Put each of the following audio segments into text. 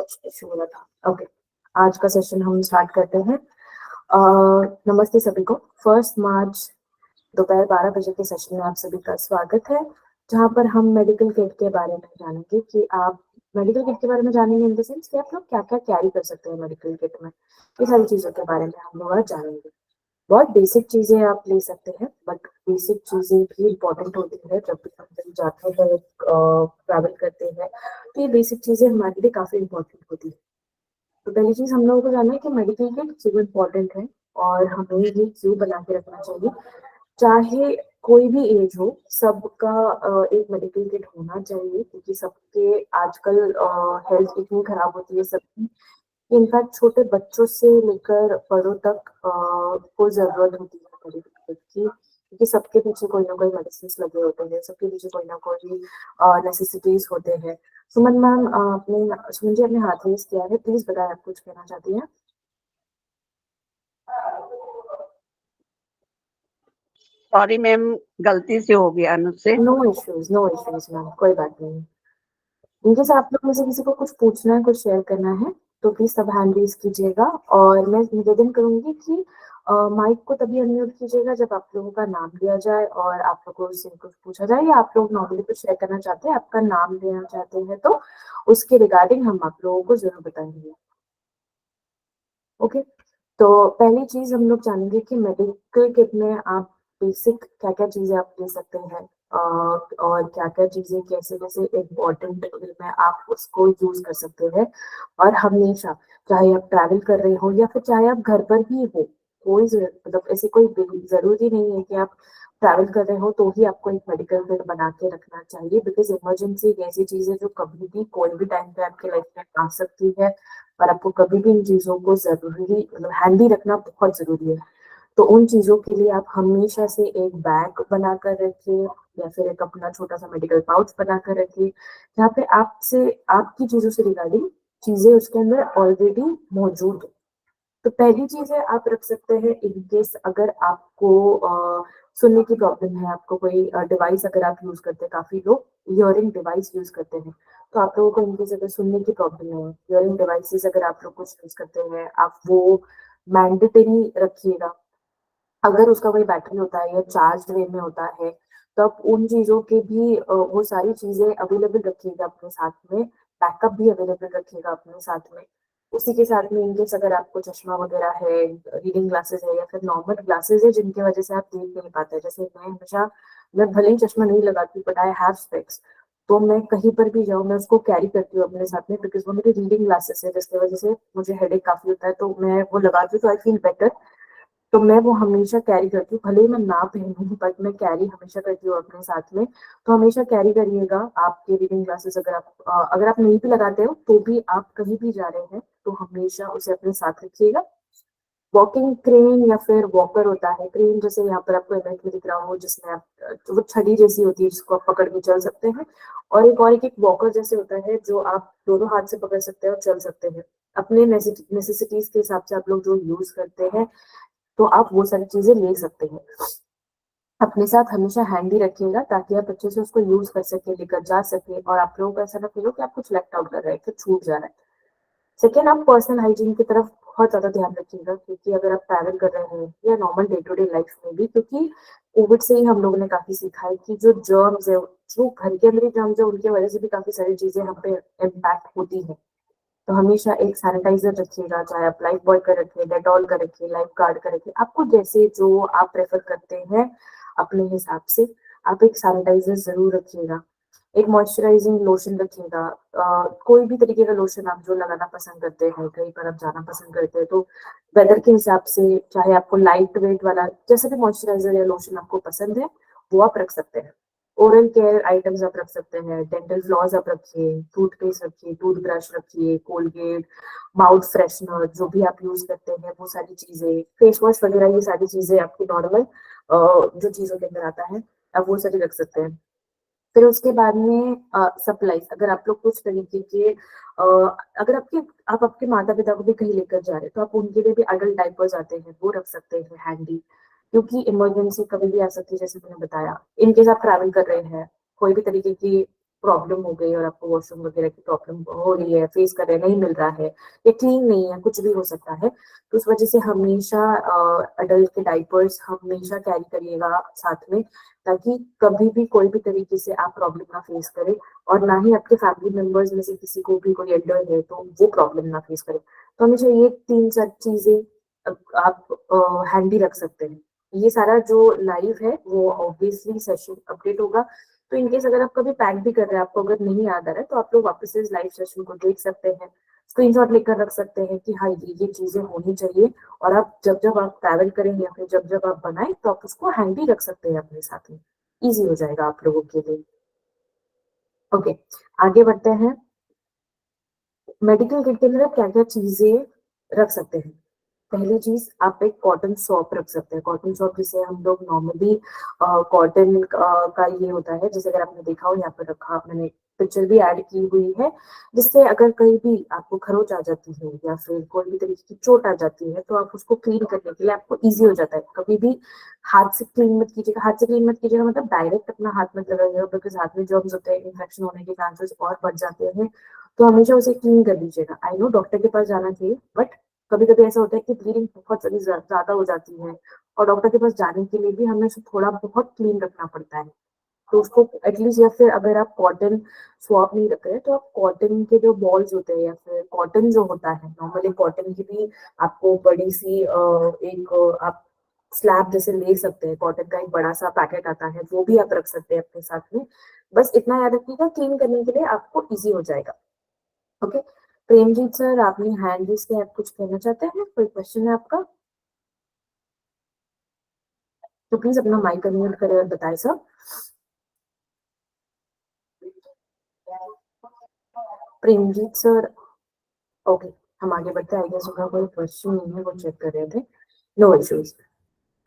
कुछ इशू हो रहा था। ओके, आज का सेशन हम स्टार्ट करते हैं। नमस्ते सभी को। 1 मार्च दोपहर 12 बजे के सेशन में आप सभी का स्वागत है, जहाँ पर हम मेडिकल किट के बारे में जानेंगे कि आप मेडिकल किट के बारे में जानेंगे इन द सेंस कि आप लोग क्या क्या कैरी कर सकते हैं मेडिकल किट में। ये सारी चीज़ों के बारे में हम लोग आज जानेंगे। बहुत बेसिक चीजें आप ले सकते हैं, बट बेसिक चीजें भी इम्पोर्टेंट होती है जब भी हम कहीं जाते हैं, ट्रैवल करते हैं, तो ये बेसिक चीजें हमारे लिए काफी इम्पोर्टेंट होती है। तो पहली चीज हम लोगों को जानना है कि मेडिकल किट क्यों इम्पोर्टेंट है और हमें ये क्यों बना के रखना चाहिए। चाहे कोई भी एज हो, सबका एक मेडिकल किट होना चाहिए, क्योंकि सबके आजकल हेल्थ इतनी खराब होती है सबकी। इनफैक्ट छोटे बच्चों से लेकर बड़ों तक को जरूरत होती है मेडिकल किट की, क्योंकि सबके पीछे कोई ना कोई मेडिसिन लगे होते हैं, सबके पीछे कोई ना कोई नेसेसिटीज होते हैं। सुमन मैम, आपने सुमन जी अपने हाथ रेस किया है, प्लीज बताएं आप कुछ कहना चाहती हैं। सॉरी मैम, गलती से हो गया मुझसे। नो इश्यूज मैम, कोई बात नहीं। इनकेस आप लोग में से किसी को कुछ पूछना है, कुछ शेयर करना है, तो प्लीज सब हैंड रेज कीजिएगा। और मैं निवेदन करूंगी कि माइक को तभी अनम्यूट कीजिएगा जब आप लोगों का नाम लिया जाए और आप लोगों से कुछ पूछा जाए, या आप लोग नॉर्मली कुछ शेयर करना चाहते हैं, आपका नाम लेना चाहते हैं, तो उसके रिगार्डिंग हम आप लोगों को जरूर बताएंगे। ओके, तो पहली चीज हम लोग जानेंगे कि मेडिकल किट में आप बेसिक क्या क्या चीजें आप ले सकते हैं, और क्या क्या चीजें कैसे कैसे इम्पोर्टेंट वे में आप उसको यूज कर सकते हैं। और हमेशा, चाहे आप ट्रैवल कर रहे हो या फिर चाहे आप घर पर ही हो, कोई मतलब ऐसी कोई जरूरी नहीं है कि आप ट्रैवल कर रहे हो तो ही आपको एक मेडिकल किट बना के रखना चाहिए, बिकॉज इमरजेंसी एक ऐसी चीज है जो कभी भी कोई भी टाइम पे आपके लाइफ में आ सकती है, और आपको कभी भी इन चीजों को जरूरी मतलब हैंडी रखना बहुत जरूरी है। तो उन चीजों के लिए आप हमेशा से एक बैग बनाकर रखिए, या फिर एक अपना छोटा सा मेडिकल पाउच बनाकर रखिए, जहाँ पे आपसे आपकी चीजों से रिगार्डिंग चीजें उसके अंदर ऑलरेडी मौजूद है। तो पहली चीज है, आप रख सकते हैं इन केस अगर आपको सुनने की प्रॉब्लम है, आपको कोई डिवाइस अगर आप यूज करते हैं, काफी लोग हियरिंग डिवाइस यूज करते हैं, तो आप लोगों को इनकेस अगर सुनने की प्रॉब्लम है, हियरिंग डिवाइसेस अगर आप लोग कुछ यूज करते हैं, आप वो मैंडेटरी रखिएगा। अगर उसका कोई बैटरी होता है या चार्ज वे में होता है, तो आप उन चीजों के भी वो सारी चीजें अवेलेबल रखिएगा अपने साथ में। बैकअप भी अवेलेबल रखिएगा अपने साथ में। उसी के साथ में इनकेस अगर आपको चश्मा वगैरह है, रीडिंग ग्लासेस है, या फिर नॉर्मल ग्लासेस है जिनकी वजह से आप देख नहीं पाते, जैसे मैं भले ही चश्मा नहीं लगाती बट आई हैव स्पेक्स, तो मैं कहीं पर भी जाऊँ मैं उसको कैरी करती हूँ अपने साथ में, बिकॉज वो मेरी रीडिंग ग्लासेस है, जिसकी वजह से मुझे हेडेक काफी होता है, तो मैं वो लगाती हूँ तो आई फील बेटर। तो मैं वो हमेशा कैरी करती हूँ, भले ही मैं ना पहनूं बट मैं कैरी हमेशा करती हूँ अपने साथ में। तो हमेशा कैरी करिएगा आपके रीडिंग ग्लासेस। अगर आप नहीं भी लगाते हो तो भी आप कहीं भी जा रहे हैं तो हमेशा उसे अपने साथ रखिएगा। वॉकिंग क्रेन या फिर वॉकर होता है, क्रेन जैसे यहाँ पर आपको इमेज में दिख रहा हो, जिसमें आप वो छड़ी जैसी होती है जिसको आप पकड़ के चल सकते हैं, और एक वॉकर जैसे होता है जो आप दोनों हाथ से पकड़ सकते हैं और चल सकते हैं। अपने नेसेसिटीज के हिसाब से आप लोग जो यूज करते हैं, तो आप वो सारी चीजें ले सकते हैं। अपने साथ हमेशा हैंडी रखिएगा ताकि आप अच्छे से उसको यूज कर सके, लेकर जा सके, और आप लोगों को ऐसा ना फील हो कि आप कुछ लेफ्ट आउट कर रहे हैं, कुछ छूट जा रहा है। सेकेंड, आप पर्सनल हाइजीन की तरफ बहुत ज्यादा ध्यान रखिएगा, क्योंकि अगर आप ट्रैवल कर रहे हैं या normal day to day life में भी, क्योंकि कोविड से ही हम लोगों ने काफी सीखा है कि जो जर्म्स है, जो घर के अंदर ही जर्म्स है, उनकी वजह से भी काफी सारी चीजें हम पे इम्पैक्ट होती है। तो हमेशा एक सैनिटाइजर रखिएगा, चाहे आप लाइफ बॉय का रखिए, डेटॉल का रखिए, लाइफ गार्ड का रखिए, आपको जैसे जो आप प्रेफर करते हैं अपने हिसाब से आप एक सैनिटाइजर जरूर रखिएगा। एक मॉइस्चराइजिंग लोशन रखिएगा। कोई भी तरीके का लोशन आप जो लगाना पसंद करते हैं, कहीं पर आप जाना पसंद करते हैं, तो वेदर के हिसाब से चाहे आपको लाइट वेट वाला जैसे भी मॉइस्चराइजर या लोशन आपको पसंद है वो आप रख सकते हैं। ओरल केयर आइटम्स आप रख सकते हैं, डेंटल फ्लॉस आप रखिए, टूथपेस्ट रखिए, टूथब्रश रखिए, कोलगेट, माउथ फ्रेशनर जो भी आप यूज करते हैं वो सारी चीजें, फेस वॉश वगैरह, ये सारी चीजें आपकी नॉर्मल जो चीजों के अंदर आता है आप वो सारी रख सकते हैं। फिर उसके बाद में सप्लाईज, अगर आप लोग कुछ तरीके के अगर आप आपके माता पिता को भी कहीं लेकर जा रहे हैं तो आप उनके लिए भी अडल्ट डायपर्स आते हैं वो रख सकते हैं हैंडी, क्योंकि इमरजेंसी कभी भी आ सकती है, जैसे मैंने बताया। इनकेस आप ट्रैवल कर रहे हैं, कोई भी तरीके की प्रॉब्लम हो गई और आपको वॉशरूम वगैरह की प्रॉब्लम हो रही है, फेस कर रहे हैं, नहीं मिल रहा है या क्लीन नहीं है, कुछ भी हो सकता है, तो उस वजह से हमेशा अडल्ट के डाइपर्स हमेशा कैरी करिएगा साथ में, ताकि कभी भी कोई भी तरीके से आप प्रॉब्लम ना फेस करें, और ना ही आपके फैमिली मेंबर्स में से किसी को भी कोई एल्डर है तो वो प्रॉब्लम ना फेस करे। तो हमेशा ये 3 4 चीजें आप हैंडी रख सकते हैं। ये सारा जो लाइव है वो ऑब्वियसली सेशन अपडेट होगा, तो इनकेस अगर आप कभी पैक भी कर रहे हैं, आपको अगर नहीं याद आ रहा है, तो आप लोग वापस से इस लाइव सेशन को देख सकते हैं, स्क्रीनशॉट लेकर रख सकते हैं कि हाँ ये चीजें होनी चाहिए, और आप जब जब आप ट्रैवल करें या फिर जब जब आप बनाएं तो आप उसको हैंडी रख सकते हैं अपने साथ में, इजी हो जाएगा आप लोगों के लिए। ओके, आगे बढ़ते हैं। मेडिकल किट के अंदर आप क्या क्या चीजें रख सकते हैं। पहली चीज, आप एक कॉटन सॉप रख सकते हैं। कॉटन सॉप जिसे हम लोग नॉर्मली कॉटन का ये होता है, जैसे अगर आपने देखा हो यहाँ पर रखा, मैंने पिक्चर भी ऐड की हुई है, जिससे अगर कहीं भी आपको खरोच आ जाती है या फिर कोई भी तरीके की चोट आ जाती है, तो आप उसको क्लीन करने के लिए आपको इजी हो जाता है। कभी भी हाथ से क्लीन मत कीजिएगा। हाथ से क्लीन मत कीजिएगा मतलब डायरेक्ट अपना हाथ मत लगाइएगा, बिकॉज हाथ में जर्म्स होते हैं, इन्फेक्शन होने के चांसेस और बढ़ जाते हैं, तो हमेशा उसे क्लीन कर दीजिएगा। आई नो डॉक्टर के पास जाना चाहिए, बट कभी कभी ऐसा होता है कि ब्लीडिंग बहुत ज्यादा हो जाती है, और डॉक्टर के पास जाने के लिए भी हमें उसे थोड़ा बहुत क्लीन रखना पड़ता है, तो उसको एटलीस्ट, या फिर अगर आप कॉटन स्वॉप नहीं रख रहे तो आप कॉटन के जो बॉल्स होते हैं, या फिर कॉटन जो होता है नॉर्मली, कॉटन की भी आपको बड़ी सी एक आप स्लैब जैसे ले सकते हैं, कॉटन का एक बड़ा सा पैकेट आता है, वो भी आप रख सकते हैं अपने साथ में। बस इतना याद रखिएगा, क्लीन करने के लिए आपको इजी हो जाएगा। ओके, प्रेमजीत सर, आपने हैंड रेज किया, आप कुछ कहना चाहते हैं, कोई क्वेश्चन है आपका? तो प्लीज अपना माइक अनम्यूट करें और बताएं सर। प्रेमजीत सर, ओके, हम आगे बढ़ते हैं। आई गेस उनका कोई क्वेश्चन नहीं है, वो चेक कर रहे थे। No issues.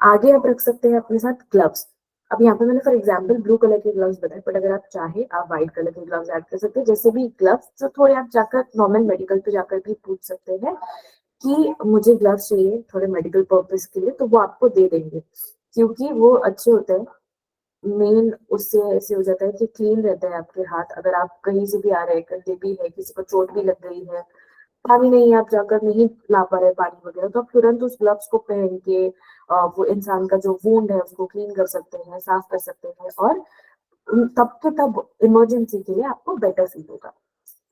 आगे आप रख सकते हैं अपने साथ ग्लव्स। अब यहाँ पे मैंने फॉर एग्जांपल ब्लू कलर के ग्लव्स बताए, बट अगर आप चाहे आप व्हाइट कलर के ग्लव्स ऐड कर सकते हैं। जैसे भी ग्लव्स जो थोड़े आप जाकर नॉर्मल मेडिकल पे जाकर भी पूछ सकते हैं कि मुझे ग्लव्स चाहिए थोड़े मेडिकल पर्पज के लिए, तो वो आपको दे देंगे, क्योंकि वो अच्छे होते हैं। मेन उससे ऐसे हो जाता है कि क्लीन रहता है आपके हाथ, अगर आप कहीं से भी आ रहे हैं, करते भी है, किसी को चोट भी लग गई है, पानी नहीं आप जाकर नहीं ला पा रहे पानी वगैरह, तो आप तुरंत उस ग्लव्स को पहन के वो इंसान का जो वूंड है उसको क्लीन कर सकते हैं, साफ कर सकते हैं, और तब के तब इमरजेंसी के लिए आपको बेटर फील होगा।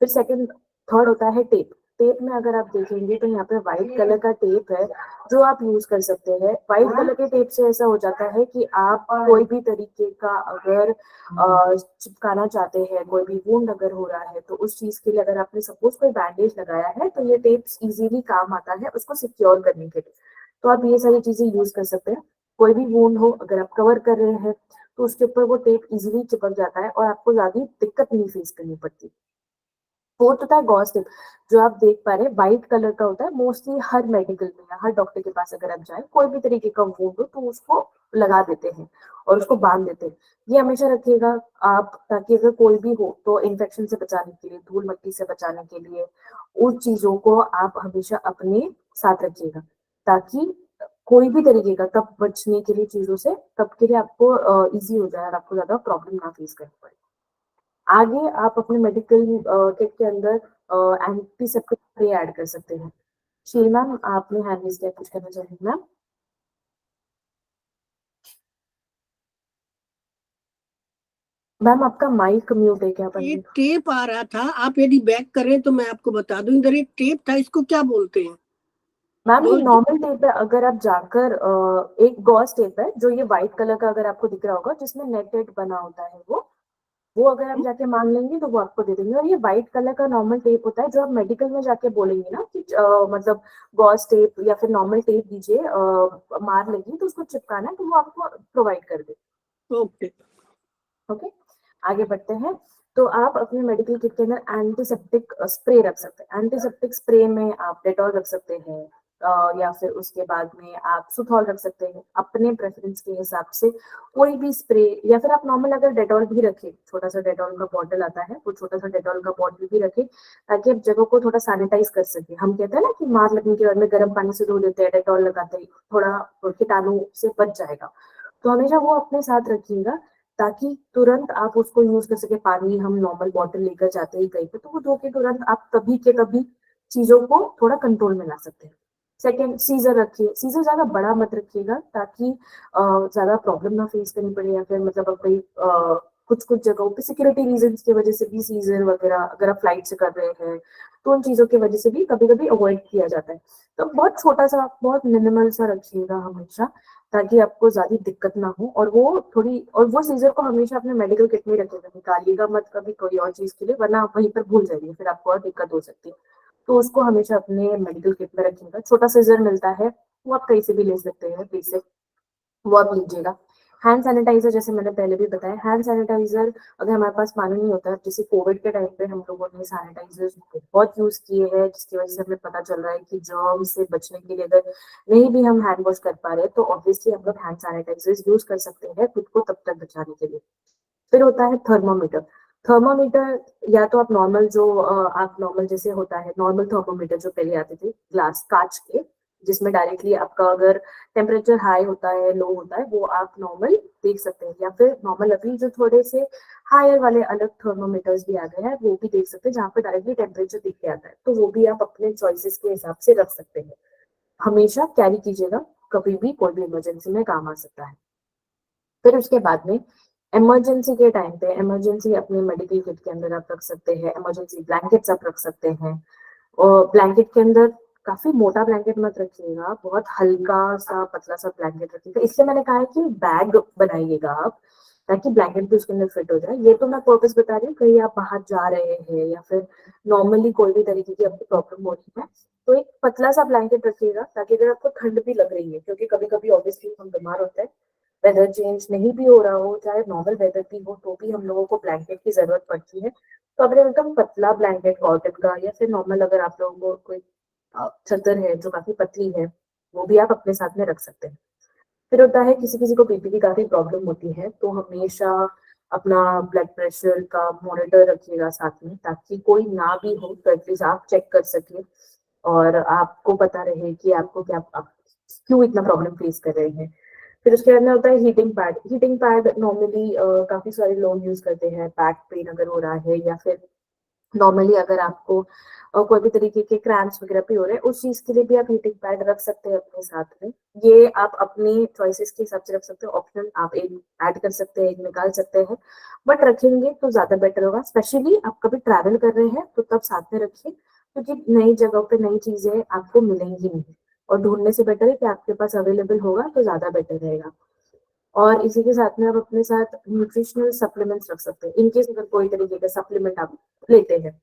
फिर सेकंड थर्ड होता है टेप। टेप में अगर आप देखेंगे तो यहाँ पे व्हाइट कलर का टेप है जो आप यूज कर सकते हैं। व्हाइट कलर के टेप से ऐसा हो जाता है कि आप कोई भी तरीके का अगर चिपकाना चाहते हैं, कोई भी वुंड अगर हो रहा है, तो उस चीज के लिए अगर आपने सपोज कोई बैंडेज लगाया है, तो ये टेप्स इजीली काम आता है उसको सिक्योर करने के लिए। तो आप ये सारी चीजें यूज कर सकते हैं। कोई भी वुंड हो अगर आप कवर कर रहे हैं, तो उसके ऊपर वो टेप इजीली चिपक जाता है और आपको ज्यादा दिक्कत नहीं फेस करनी पड़ती। फोर्थ होता है गॉस टिप, जो आप देख पा रहे हैं व्हाइट कलर का होता है, मोस्टली हर मेडिकल में या हर डॉक्टर के पास अगर आप जाए, कोई भी तरीके का वुंड हो तो उसको लगा देते हैं और उसको बांध देते हैं। ये हमेशा रखिएगा आप, ताकि अगर कोई भी हो तो इन्फेक्शन से बचाने के लिए, धूल मिट्टी से बचाने के लिए, उन चीजों को आप हमेशा अपने साथ रखिएगा, ताकि कोई भी तरीके का तब बचने के लिए चीजों से, तब के लिए आपको इजी हो जाए और आपको ज्यादा प्रॉब्लम ना फेस करनी पड़े। आगे आप अपने मेडिकल किट के अंदर एंटीसेप्टिक स्प्रे ऐड कर सकते हैं। शील मैम, आपने हैंड रेज किया, कुछ करना चाहेंगे मैम? मैम आपका माइक म्यूट है क्या ये पंडित? टेप आ रहा था, आप यदि बैक करें तो मैं आपको बता दूं। इधर एक टेप था, इसको क्या बोलते हैं? मैम ये जो नॉर्मल टेप है, अगर आप जाकर एक गॉस टेप है जो ये व्हाइट कलर का अगर आपको दिख रहा होगा, जिसमें नेट नेट बना होता है, वो अगर आप जाके मांग लेंगे तो वो आपको दे देंगे। और ये व्हाइट कलर का नॉर्मल टेप होता है, जो आप मेडिकल में जाके बोलेंगे ना कि मतलब गॉस टेप या फिर नॉर्मल टेप दीजिए, मार लगी तो उसको चिपकाना है, तो वो आपको प्रोवाइड कर दे। ओके, ओके, आगे बढ़ते हैं। तो आप अपने मेडिकल किट के अंदर एंटीसेप्टिक स्प्रे रख सकते हैं। एंटीसेप्टिक स्प्रे में आप डेटॉल रख सकते हैं, या फिर उसके बाद में आप सुथॉल रख सकते हैं, अपने प्रेफरेंस के हिसाब से कोई भी स्प्रे, या फिर आप नॉर्मल अगर डेटॉल भी रखें, छोटा सा डेटॉल का बॉटल आता है, वो छोटा सा डेटॉल का बॉटल भी रखें, ताकि आप जगह को थोड़ा सैनिटाइज कर सके। हम कहते हैं ना कि मार लगने के बाद में गर्म पानी से धो देते हैं, डेटॉल लगाते हैं, थोड़ा कीटाणु से बच जाएगा, तो हमेशा वो अपने साथ रखिएगा, ताकि तुरंत आप उसको यूज कर सके। पानी हम नॉर्मल बॉटल लेकर जाते हैं कहीं पे, तो वो धो के तुरंत आप कभी के कभी चीजों को थोड़ा कंट्रोल में ला सकते हैं। सेकेंड, सीजर रखिए। सीजर ज्यादा बड़ा मत रखिएगा ताकि ज्यादा प्रॉब्लम ना फेस करनी पड़े, या फिर मतलब अब कहीं कुछ कुछ जगहों पे सिक्योरिटी रीजंस की वजह से भी सीजर वगैरह अगर आप फ्लाइट से कर रहे हैं तो उन चीजों की वजह से भी कभी कभी अवॉइड किया जाता है। तो बहुत छोटा सा, बहुत मिनिमल सा रखिएगा हमेशा, ताकि आपको ज्यादा दिक्कत ना हो। और वो सीजर को हमेशा अपने मेडिकल किट में रखिएगा, निकालिएगा मत कभी कोई और चीज के लिए, वरना आप वहीं पर भूल जाइए, फिर आपको और दिक्कत हो सकती है। तो उसको हमेशा अपने मेडिकल किट में रखिएगा। छोटा सीजर मिलता है, वो आप कहीं से भी ले सकते हैं, बेसिक, वो आप लीजिएगा। हैंड सैनिटाइजर, जैसे मैंने पहले भी बताया, हैंड सैनिटाइजर अगर हमारे पास पानी नहीं होता है, जैसे कोविड के टाइम पे हम लोगों ने सैनिटाइजर्स बहुत यूज किए हैं, जिसकी वजह से हमें पता चल रहा है कि जर्म से बचने के लिए अगर नहीं भी हम हैंड वॉश कर पा रहे हैं तो ऑब्वियसली हम लोग हैंड सैनिटाइजर्स यूज कर सकते हैं खुद को तब तक बचाने के लिए। फिर होता है थर्मोमीटर। थर्मोमीटर या तो आप नॉर्मल जो आप नॉर्मल जैसे होता है नॉर्मल थर्मोमीटर जो पहले आते थे ग्लास कांच के, जिसमें डायरेक्टली आपका अगर टेम्परेचर हाई होता है लो होता है वो आप नॉर्मल देख सकते हैं, या फिर नॉर्मल अभी जो थोड़े से हायर वाले अलग थर्मोमीटर्स भी आ गए हैं वो भी देख सकते हैं, जहाँ पे डायरेक्टली टेम्परेचर दिख के आता है, तो वो भी आप अपने चॉइसेस के हिसाब से रख सकते हैं। हमेशा कैरी कीजिएगा, कभी भी कोई भी इमरजेंसी में काम आ सकता है। फिर उसके बाद में इमरजेंसी के टाइम पे इमरजेंसी अपने मेडिकल किट के अंदर आप रख सकते हैं, इमरजेंसी ब्लैंकेट्स आप रख सकते हैं। और ब्लैंकेट के अंदर काफी मोटा ब्लैंकेट मत रखिएगा, बहुत हल्का सा पतला सा ब्लैंकेट रखिएगा। इसलिए मैंने कहा है कि बैग बनाइएगा आप, ताकि ब्लैंकेट भी उसके अंदर फिट हो जाए। ये तो मैं पर्पस बता रही हूँ, कहीं आप बाहर जा रहे हैं या फिर नॉर्मली कोई भी तरीके की आपको प्रॉब्लम हो रही है तो एक पतला सा ब्लैंकेट रखिएगा, ताकि अगर आपको ठंड भी लग रही है, क्योंकि कभी कभी ऑब्वियसली हम बीमार होते हैं, वेदर चेंज नहीं भी हो रहा हो, चाहे नॉर्मल वेदर भी हो, तो भी हम लोगों को ब्लैंकेट की जरूरत पड़ती है। तो अपने एकदम पतला ब्लैंकेट कॉटन का, या फिर नॉर्मल अगर आप लोगों को कोई चादर है जो काफी पतली है, वो भी आप अपने साथ में रख सकते हैं। फिर होता है किसी किसी को बीपी की काफी प्रॉब्लम होती है, तो हमेशा अपना ब्लड प्रेशर का मॉनिटर रखिएगा साथ में, ताकि कोई ना भी हो तो एटलीस्ट आप चेक कर सके और आपको पता रहे कि आपको क्या आप क्यों इतना प्रॉब्लम फेस कर रहे हैं। फिर उसके बाद में होता है heating pad. Heating pad normally काफी सारे लोग यूज करते हैं बैक पेन अगर हो रहा है, या फिर नॉर्मली अगर आपको कोई भी तरीके के क्रैम्प्स वगैरह भी हो रहे हैं, उस चीज के लिए भी आप हीटिंग पैड रख सकते हैं अपने साथ में। ये आप अपनी चॉइसेस के हिसाब से रख सकते हो, ऑप्शनल आप एक ऐड कर सकते हैं, एक निकाल सकते हैं, बट रखेंगे तो ज्यादा बेटर होगा। स्पेशली आप कभी ट्रैवल कर रहे हैं तो तब साथ में रखिए, क्योंकि नई जगहों पे नई चीजें आपको मिलेंगी नहीं, और ढूंढने से बेटर है कि आपके पास अवेलेबल होगा तो ज्यादा बेटर रहेगा। और इसी के साथ में आप अपने साथ न्यूट्रिशनल सप्लीमेंट्स रख सकते हैं, इनकेस अगर कोई तरीके का सप्लीमेंट आप लेते हैं,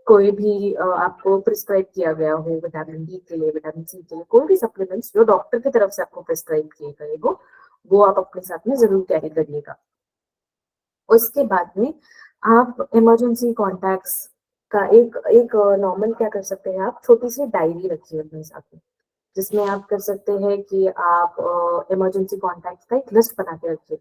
कोई भी आपको प्रिस्क्राइब किया गया हो विटामिन डी के लिए, विटामिन सी के लिए, कोई भी सप्लीमेंट्स जो डॉक्टर की तरफ से आपको प्रिस्क्राइब किए गए हो, वो आप अपने साथ में जरूर कैरी करिएगा। उसके बाद में आप इमरजेंसी कॉन्टैक्ट्स का एक एक नॉर्मल क्या कर सकते हैं, आप छोटी सी डायरी रखिए अपने साथ में, जिसमें आप कर सकते हैं कि आप इमरजेंसी कॉन्टैक्ट्स का एक लिस्ट बना के रखिए।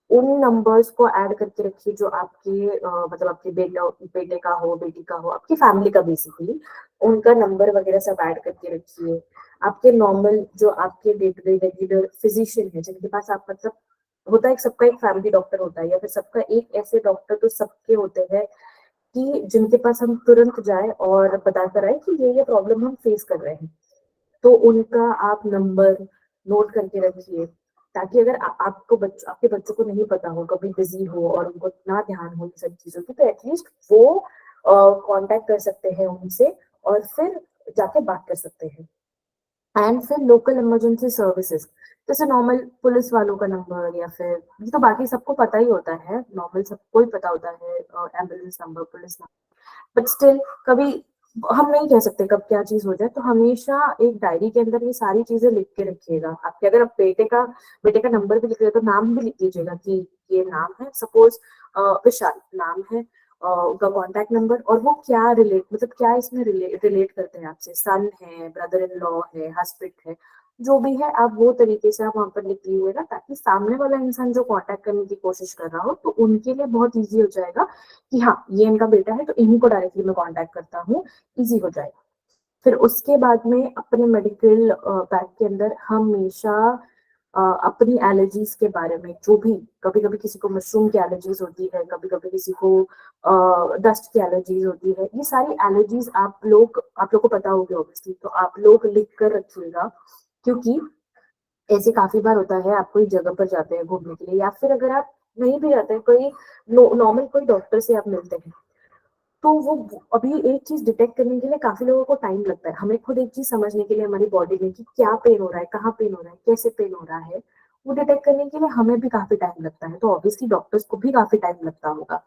उन नंबर्स को ऐड करके रखिए जो आपके मतलब आपके बेटे का हो, बेटी का हो, आपकी फैमिली का बेसिकली, उनका नंबर वगैरह सब ऐड करके रखिए। आपके नॉर्मल जो आपके day to day regular physician है, जिनके पास आप मतलब होता है सबका एक फैमिली डॉक्टर होता है, या फिर सबका एक ऐसे डॉक्टर तो सबके होते हैं कि जिनके पास हम तुरंत जाए और बता कर आए कि ये प्रॉब्लम हम फेस कर रहे हैं। तो उनका आप नंबर नोट करके रखिए, ताकि अगर आपको आपके बच्चों को नहीं पता हो, कभी बिजी हो और उनको ना ध्यान हो इन सब चीजों की, तो एटलीस्ट वो कांटेक्ट कर सकते हैं उनसे और फिर जाके बात कर सकते हैं। एंड फिर लोकल इमरजेंसी सर्विसेज, जैसे नॉर्मल पुलिस वालों का नंबर, या फिर ये तो बाकी सबको पता ही होता है, नॉर्मल सबको ही पता होता है, ambulance number, police number, but still कभी हम नहीं कह सकते कब क्या चीज हो जाए, तो हमेशा एक डायरी के अंदर ये सारी चीजें लिख के रखिएगा। आपके अगर आप बेटे का नंबर भी लिख रहे हो तो नाम भी लिख लीजिएगा कि ये नाम है, सपोज विशाल नाम है, उनका कॉन्टैक्ट नंबर, और वो क्या मतलब क्या इसमें रिलेट करते हैं आपसे, सन है, ब्रदर इन लॉ है, हस्बैंड है, जो भी है आप वो तरीके से आप वहां पर लिख लीजिएगा, ताकि सामने वाला इंसान जो कांटेक्ट करने की कोशिश कर रहा हो तो उनके लिए बहुत इजी हो जाएगा कि हाँ ये इनका बेटा है तो इन्हीं को डायरेक्टली मैं कांटेक्ट करता हूँ, इजी हो जाएगा। फिर उसके बाद में अपने मेडिकल बैग के अंदर हमेशा अपनी एलर्जीज के बारे में, जो भी कभी कभी किसी को मशरूम की एलर्जीज होती है, कभी कभी किसी को डस्ट की एलर्जीज होती है, ये सारी एलर्जीज आप लोग को पता होगी ऑब्वियसली, तो आप लोग लिख कर रखिएगा। क्योंकि ऐसे काफी बार होता है, आप कोई जगह पर जाते हैं घूमने के लिए, या फिर अगर आप नहीं भी जाते हैं, कोई नॉर्मल कोई डॉक्टर से आप मिलते हैं, तो वो अभी एक चीज डिटेक्ट करने के लिए काफी लोगों को टाइम लगता है। हमें खुद एक चीज समझने के लिए हमारी बॉडी में कि क्या पेन हो रहा है, कहाँ पेन हो रहा है, कैसे पेन हो रहा है, वो डिटेक्ट करने के लिए हमें भी काफी टाइम लगता है, तो ऑब्वियसली डॉक्टर्स को भी काफी टाइम लगता होगा।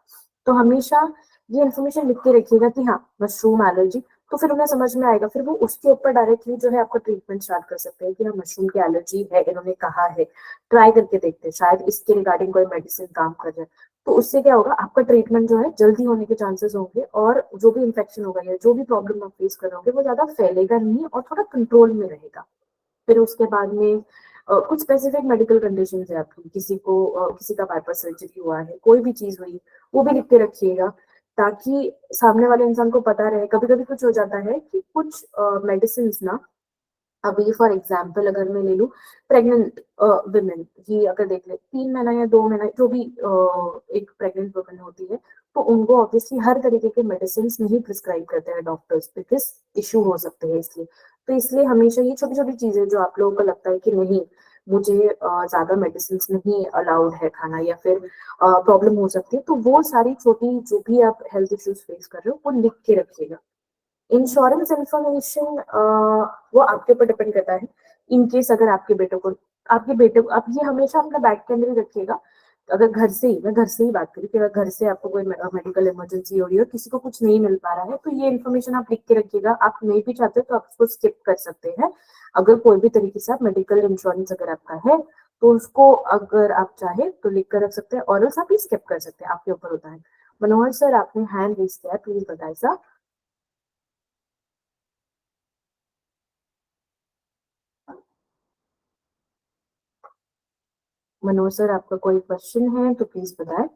तो हमेशा ये इन्फॉर्मेशन लिख के रखिएगा कि हाँ मशरूम एलर्जी, तो फिर उन्हें समझ में आएगा, फिर वो उसके ऊपर डायरेक्टली जो है आपका ट्रीटमेंट स्टार्ट कर सकते हैं कि हाँ मशरूम की एलर्जी है, इन्होंने कहा है, ट्राई करके देखते हैं, शायद इसके रिगार्डिंग कोई मेडिसिन काम कर जाए। तो उससे क्या होगा, आपका ट्रीटमेंट जो है जल्दी होने के चांसेस होंगे, और जो भी इन्फेक्शन होगा या जो भी प्रॉब्लम आप फेस कर रहे होंगे वो ज्यादा फैलेगा नहीं और थोड़ा कंट्रोल में रहेगा। फिर उसके बाद में कुछ स्पेसिफिक मेडिकल कंडीशन है आपकी, किसी का बाईपास सर्जरी हुआ है, कोई भी चीज हुई, वो भी लिख के रखिएगा, ताकि सामने वाले इंसान को पता रहे। कभी कभी कुछ हो जाता है कि कुछ मेडिसिन ना, अभी फॉर एग्जाम्पल अगर मैं ले लूं, प्रेग्नेंट वुमेन ही अगर देख ले, 3 महीना या 2 महीना जो भी एक प्रेग्नेंट वुमेन होती है, तो उनको ऑब्वियसली हर तरीके के मेडिसिन नहीं प्रिस्क्राइब करते हैं डॉक्टर्स, बिकॉज इशू हो सकते हैं इसलिए। तो इसलिए हमेशा ये छोटी छोटी चीजें जो आप लोगों को लगता है कि नहीं, मुझे ज्यादा मेडिसिन नहीं अलाउड है खाना, या फिर प्रॉब्लम हो सकती है, तो वो सारी छोटी जो भी आप हेल्थ इश्यूज फेस कर रहे हो वो लिख के रखिएगा। इंश्योरेंस इंफॉर्मेशन वो आपके ऊपर डिपेंड करता है। इन केस अगर आपके बेटे को आप ये हमेशा अपना बैग के अंदर ही रखिएगा। अगर मैं घर से ही बात करूँ कि अगर घर से आपको कोई मेडिकल इमरजेंसी हो रही है और किसी को कुछ नहीं मिल पा रहा है, तो ये इन्फॉर्मेशन आप लिख के रखिएगा। आप नहीं भी चाहते तो आप उसको स्किप कर सकते हैं। अगर कोई भी तरीके से आप मेडिकल इंश्योरेंस अगर आपका है, तो उसको अगर आप चाहे तो लिख कर रख सकते हैं, और else आप स्किप कर सकते हैं, आपके ऊपर होता है। मनोहर सर, आपने हैंड रेज किया है, प्लीज बताइए सर। मनोज सर, आपका कोई क्वेश्चन है तो प्लीज बताएं।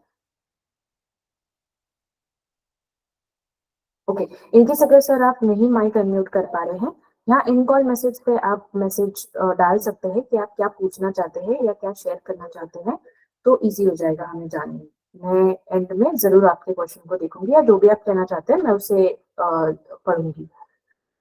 ओके, इनकेस अगर सर आप नहीं माइक अनम्यूट कर पा रहे हैं, यहाँ इन कॉल मैसेज पे आप मैसेज डाल सकते हैं कि आप क्या पूछना चाहते हैं या क्या शेयर करना चाहते हैं, तो इजी हो जाएगा हमें जानने में। मैं एंड में जरूर आपके क्वेश्चन को देखूंगी, या जो भी आप कहना चाहते हैं मैं उसे पढ़ूंगी।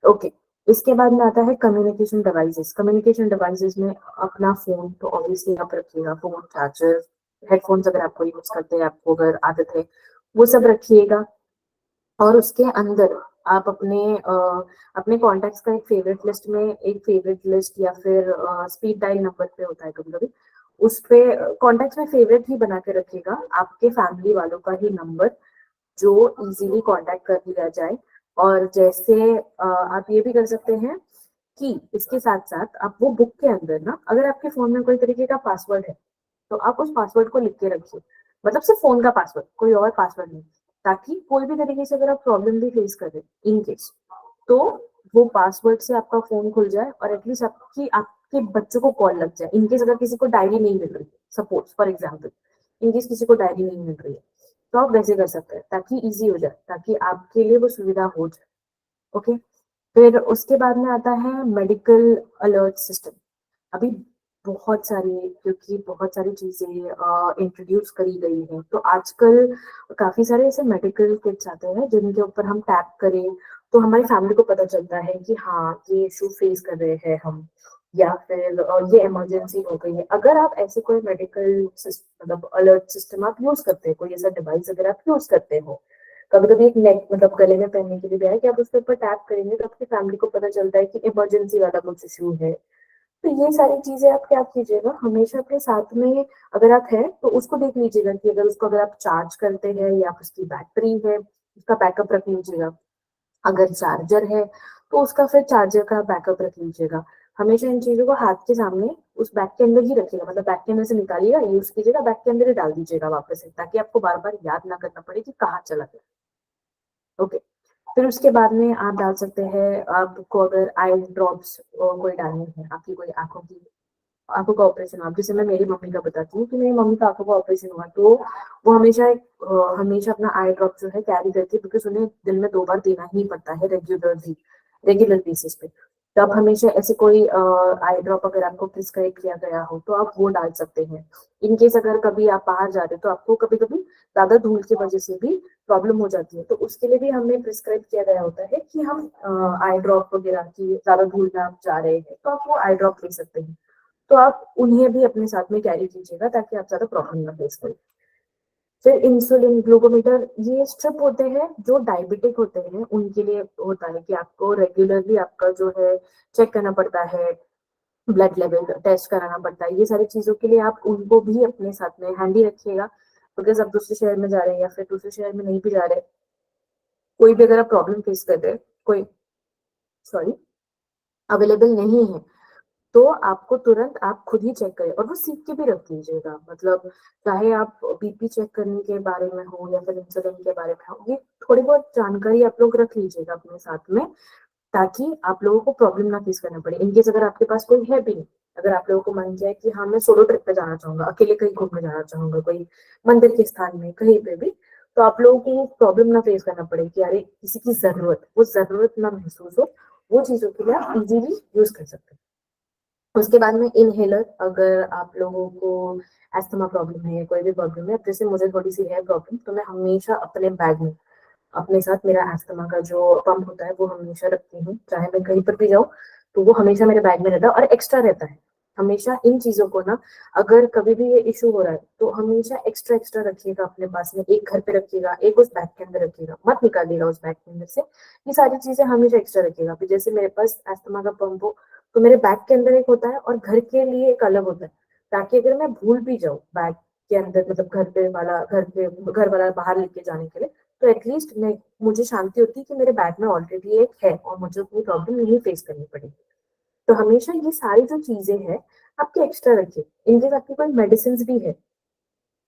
ओके, इसके बाद में आता है कम्युनिकेशन डिवाइसेस। कम्युनिकेशन डिवाइसेस में अपना फोन तो ऑब्वियसली आप रखिएगा, फोन, चार्जर, हेडफोन्स अगर आपको यूज करते हैं, आपको अगर आदत है, वो सब रखिएगा। और उसके अंदर आप अपने कॉन्टैक्ट्स का एक फेवरेट लिस्ट में, एक फेवरेट लिस्ट या फिर स्पीड डायल नंबर पे होता है कभी कभी, उस पे कॉन्टैक्ट्स में फेवरेट ही बना के रखिएगा आपके फैमिली वालों का ही नंबर, जो इजीली कांटेक्ट कर लिया जाए। और जैसे आप ये भी कर सकते हैं कि इसके साथ साथ आप वो बुक के अंदर ना, अगर आपके फोन में कोई तरीके का पासवर्ड है, तो आप उस पासवर्ड को लिख के रखिए। मतलब सिर्फ फोन का पासवर्ड, कोई और पासवर्ड नहीं, ताकि कोई भी तरीके से अगर आप प्रॉब्लम भी फेस कर रहे हैं इन केस, तो वो पासवर्ड से आपका फोन खुल जाए, और एटलीस्ट आपके बच्चों को कॉल लग जाए। इनकेस अगर किसी को डायरी नहीं मिल रही, सपोज फॉर एग्जाम्पल, इनकेस किसी को डायरी नहीं मिल रही है, तो आप वैसे कर सकते हैं ताकि इजी हो जाए, ताकि आपके लिए वो सुविधा हो जाए। ओके, फिर उसके बाद में आता है मेडिकल अलर्ट सिस्टम। अभी क्योंकि बहुत सारी चीजें इंट्रोड्यूस करी गई हैं, तो आजकल काफी सारे ऐसे मेडिकल किट्स आते हैं जिनके ऊपर हम टैप करें तो हमारी फैमिली को पता चलता है कि हाँ ये इशू फेस कर रहे हैं हम, या फिर ये इमरजेंसी हो गई है। अगर आप ऐसे कोई मेडिकल मतलब अलर्ट सिस्टम आप यूज करते हैं, कोई ऐसा डिवाइस अगर आप यूज करते हो, कभी कभी एक नेक मतलब गले में पहनने के लिए भी है कि आप उसके ऊपर टैप करेंगे तो आपकी फैमिली को पता चलता है कि इमरजेंसी वाला कुछ इशू है। तो ये सारी चीजें आप क्या कीजिएगा, हमेशा अपने साथ में अगर आप है तो उसको देख लीजिएगा कि अगर आप चार्ज करते हैं या उसकी बैटरी है, उसका बैकअप रख लीजिएगा। अगर चार्जर है तो उसका फिर चार्जर का बैकअप रख लीजिएगा। हमेशा इन चीजों को हाथ के सामने उस बैग के अंदर ही रखिएगा, मतलब बैग के अंदर से निकालिएगा, यूज कीजिएगा, बैग के अंदर ही डाल दीजिएगा वापस से, ताकि आपको बार बार याद ना करना पड़े कि कहाँ चला गया। ओके, फिर उसके बाद में आप डाल सकते हैं, आपको अगर आई ड्रॉप्स कोई डालनी है, आपकी कोई आंखों का ऑपरेशन हुआ, जैसे मैं मेरी मम्मी का बताती हूँ कि मेरी मम्मी का आंखों का ऑपरेशन हुआ, तो वो हमेशा अपना आई ड्रॉप जो है कैरी करती है, बिकॉज उन्हें दिन में 2 बार देना ही पड़ता है रेगुलर बेसिस पे। तो आप हमेशा ऐसे कोई आई ड्रॉप अगर आपको प्रिस्क्राइब किया गया हो तो आप वो डाल सकते हैं। इन केस अगर कभी आप बाहर जा रहे हो तो आपको कभी कभी ज्यादा धूल की वजह से भी प्रॉब्लम हो जाती है, तो उसके लिए भी हमें प्रिस्क्राइब किया गया होता है कि हम आई ड्रॉप वगैरह की ज्यादा धूल में आप जा रहे हैं तो आप वो आई ड्रॉप ले सकते हैं। तो आप उन्हें भी अपने साथ में कैरी कीजिएगा ताकि आप ज्यादा प्रॉब्लम ना फेस करें। फिर इंसुलिन ग्लूकोमीटर, ये स्ट्रिप होते हैं जो डायबिटिक होते हैं उनके लिए होता है कि आपको रेगुलरली आपका जो है चेक करना पड़ता है, ब्लड लेवल टेस्ट कराना पड़ता है। ये सारी चीजों के लिए आप उनको भी अपने साथ में हैंडी रखिएगा, बिकॉज आप दूसरे शहर में जा रहे हैं या फिर दूसरे शहर में नहीं भी जा रहे, कोई भी अगर आप प्रॉब्लम फेस कर रहे हैं, कोई सॉरी अवेलेबल नहीं है, तो आपको तुरंत आप खुद ही चेक करें और वो सीख के भी रख लीजिएगा। मतलब चाहे आप बीपी चेक करने के बारे में हो या फिर इंसुलिन के बारे में हो, ये थोड़ी बहुत जानकारी आप लोग रख लीजिएगा अपने साथ में, ताकि आप लोगों को प्रॉब्लम ना फेस करना पड़े। इनकेस अगर आपके पास कोई है भी नहीं, अगर आप लोगों को मन जाए कि हाँ मैं सोलो ट्रिप पे जाना चाहूंगा, अकेले कहीं घूमने जाना चाहूंगा, कोई मंदिर के स्थान में कहीं पे भी, तो आप लोगों को प्रॉब्लम ना फेस करना पड़े कि अरे किसी की जरूरत, वो जरूरत ना महसूस हो, वो चीजों के लिए आप इजीली यूज कर सकते हैं। उसके बाद में इनहेलर, अगर आप लोगों को एस्थमा प्रॉब्लम है या कोई भी प्रॉब्लम है, जैसे मुझे थोड़ी सी है प्रॉब्लम, तो मैं हमेशा अपने बैग में अपने साथ मेरा एस्थमा का जो पंप होता है वो हमेशा रखती हूँ, चाहे मैं कहीं पर भी जाऊँ तो वो हमेशा मेरे बैग में रहता है और एक्स्ट्रा रहता है। हमेशा इन चीजों को ना, अगर कभी भी ये इशू हो रहा है तो हमेशा एक्स्ट्रा एक्स्ट्रा रखिएगा अपने पास में, एक घर पे रखिएगा, एक उस बैग के अंदर रखिएगा, मत निकालिएगा उस बैग के अंदर से। ये सारी चीजें हमेशा एक्स्ट्रा रखिएगा। अभी जैसे मेरे पास एस्थमा का पंप हो तो मेरे बैग के अंदर एक होता है और घर के लिए एक अलग होता है, ताकि अगर मैं भूल भी जाऊँ बैग के अंदर, मतलब घर वाला बाहर लेके जाने के लिए, तो एटलीस्ट मैं मुझे शांति होती है कि मेरे बैग में ऑलरेडी एक है और मुझे कोई प्रॉब्लम नहीं फेस करनी पड़ेगी। तो हमेशा ये सारी जो चीजें हैं आपके एक्स्ट्रा रखिए। इनकेस आपकी कोई मेडिसिन भी है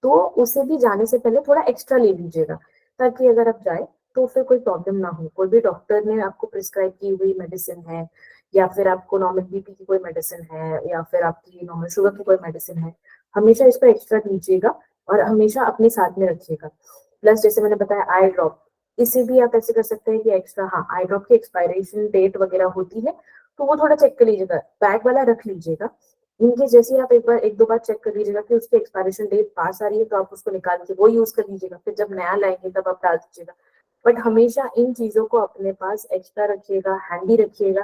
तो उसे भी जाने से पहले थोड़ा एक्स्ट्रा ले लीजिएगा, ताकि अगर आप जाए तो फिर कोई प्रॉब्लम ना हो। कोई भी डॉक्टर ने आपको प्रिस्क्राइब की हुई मेडिसिन है, या फिर आपको नॉर्मल बीपी की कोई मेडिसिन है, या फिर आपकी नॉर्मल शुगर की कोई मेडिसिन है, हमेशा इसको एक्स्ट्रा लीजिएगा और हमेशा अपने साथ में रखिएगा। प्लस जैसे मैंने बताया आई ड्रॉप, इसे भी आप ऐसे कर सकते हैं कि एक्स्ट्रा, हाँ आई ड्रॉप की एक्सपायरेशन डेट वगैरह होती है तो वो थोड़ा चेक कर लीजिएगा, बैग वाला रख लीजिएगा। इनके जैसे आप एक दो बार चेक कर लीजिएगा कि उसकी एक्सपायरेशन डेट पास आ रही है तो आप उसको निकाल के वो यूज कर लीजिएगा, फिर जब नया लाएंगे तब आप डाल दीजिएगा। बट हमेशा इन चीजों को अपने पास एक्स्ट्रा रखिएगा, हैंडी रखिएगा,